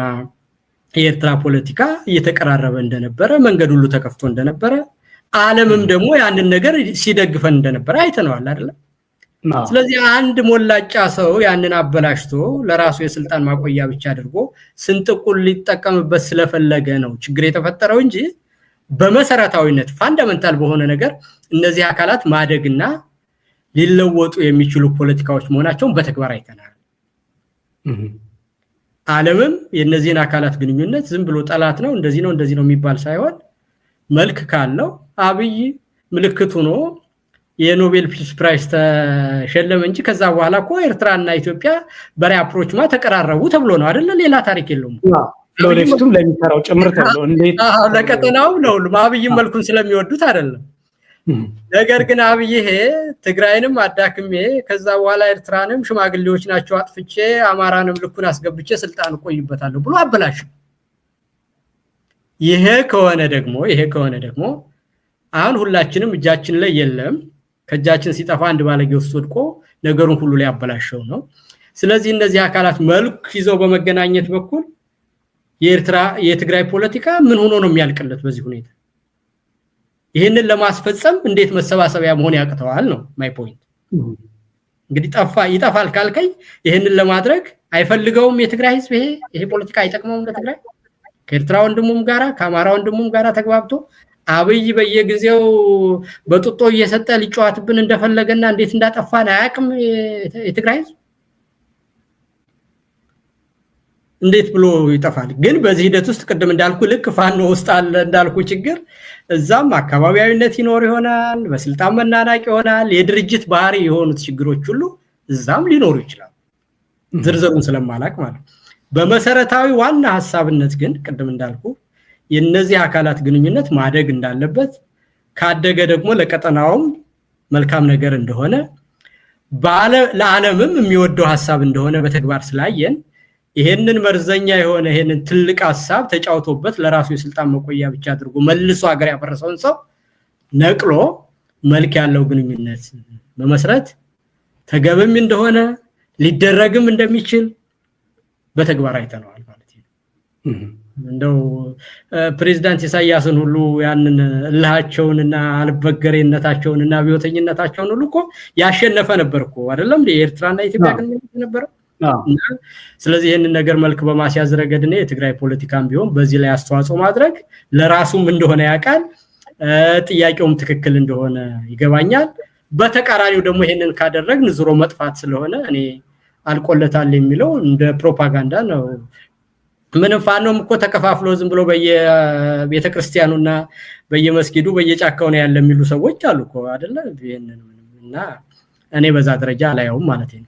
የኤርትራ ፖለቲካ እየተቀራረበ እንደነበረ መንገድ ሁሉ ተከፍቶ እንደነበረ ዓለምም ደግሞ ያንን ነገር ሲደግፈን እንደነበረ አይተነዋል አይደል? ስለዚህ አንድ ሞላጫ ሰው ያንን አበላሽቶ ለራሱ የስልጣን ማቆያ ብቻ አድርጎ ስንጥቁን ሊጠቀምበት ስለፈለገ ነው ችግር የተፈጠረው እንጂ በመሰረታዊነት ፋንዳሜንታል በሆነ ነገር እነዚህ አካላት ማደግና ሊለወጡ የሚችሉ ፖለቲካዎች መሆናቸውን በተግባር አይተናል። ዓለምም የነዚህን አካላት ግንኙነት ዝም ብሎ ጠላት ነው እንደዚህ ነው የሚባል ሳይሆን መልክ ካለው አብይ ምልክቱ ነው የኖቤል ፒስ ፕራይስ ተሸለመ እንጂ ከዛ በኋላ እኮ ኤርትራና ኢትዮጵያ በራይ አፕሮችማ ተቀራረቡ ተብሎ ነው አይደል? ሌላ ታሪክ የለውም። ለወደፊቱም ለሚሰራው ጭምር ተብሎ እንዴት ለቀጠናው ነው አብይ መልኩን ስለሚወዱት አይደለም። ነገር ግን አብይ ትግራይንም አዳክሜ ከዛ በኋላ ኤርትራንም ሽማግሌዎች ናቸው አጥፍቼ አማራንም ልኩን አስገብቼ ስልጣን ቆይበታለሁ ብሎ አበላሽ። ይሄ ከሆነ ደግሞ አሁን ሁላችንም እጃችን ላይ የለም ከጃችን ሲጠፋ አንድ ባለጌ ውስጥ ወድቆ ነገሩን ሁሉ ላይ አበላሽው ነው። ስለዚህ እነዚህ አካላት መልክ ይዘው በመገናኘት በኩል የትግራይ ፖለቲካ ምን ሆኖ ነው የሚያልቅለት በዚህ ሁኔታ? ይሄንን ለማስፈጸም እንዴት መሰባሰቢያ መሆን ያቅተዋል ነው ማይ ፖይንት። እንግዲህ ይጠፋል ካልከኝ ይሄንን ለማድረግ አይፈልገውም የትግራይ ህዝብ። ይሄ ፖለቲካ አይጠቅመውም ለትግራይ። ከኤርትራ ወንድሙም ጋራ ከአማራ ወንድሙም ጋራ ተግባብቶ አብይ በየጊዜው በጥጦ እየሰጠ ሊጫወትብን እንደፈለገና እንዴት እንዳጠፋን አያቅም የትግራይ ህዝብ። እንዴት ብሎ ይጠፋል? ግን በዚህ ሂደት ውስጥ ቅድም እንዳልኩ ልክ ፋኖ ውስጥ አለ እንዳልኩ ችግር እዛም አካባቢያዊነት ይኖር ይሆናል፣ በስልጣን መናናቅ ይሆናል፣ የድርጅት ባህሪ የሆኑት ችግሮች ሁሉ እዛም ሊኖሩ ይችላል። ዝርዝሩን ስለማላቅ ማለት በመሰረታዊ ዋና ሐሳብነት ግን ቅድም እንዳልኩ የነዚህ አካላት ግንኙነት ማደግ እንዳለበት ካደገ ደግሞ ለቀጠናውም መልካም ነገር እንደሆነ ለዓለምም የሚወደው ሐሳብ እንደሆነ በተግባር ስላየን ይሄንን መርዘኛ የሆነ ይሄንን ትልቅ ሐሳብ ተጫውቶበት ለራሱ የስልጣን መቆያ ብቻ አድርጎ መልሶ ሀገር ያፈረሰውን ሰው ነቅሎ መልክ ያለው ግንኙነት በመስረት ተገበም እንደሆነ ሊደረግም እንደሚችል በተግባር አይተነዋል ማለት ነው። እንደው ፕሬዝዳንት ኢሳያስን ሁሉ ያንን እልሃቸውንና አልበገሬነታቸውንና ቢዮተኝነታቸውን ሁሉ እኮ ያሸነፈ ነበርኩ አይደለም የኤርትራና ኢትዮጵያ ግንኙነት ነበር። ስለዚህ ይሄንን ነገር መልክ በማስያዝ ረገድ ነው የትግራይ ፖለቲካም ቢሆን በዚህ ላይ አስተዋጽኦ ማድረግ ለራሱም እንደሆነ ያቃል፣ ጥያቄውም ትክክል እንደሆነ ይገባኛል። በተቃራኒው ደግሞ ይሄንን ካደረግን ዝሮ መጥፋት ስለሆነ እኔ አልቆለታል የሚለው እንደ ፕሮፓጋንዳ ነው። ምንም ፋኖም እኮ ተከፋፍሎ ዝም ብሎ በየቤተክርስቲያኑና በየመስጊዱ በየጫካው ነው ያለ የሚሉ ሰዎች አሉ እኮ አይደለ? ይሄንን እና እኔ በዛ ደረጃ አላየውም ማለት ነው።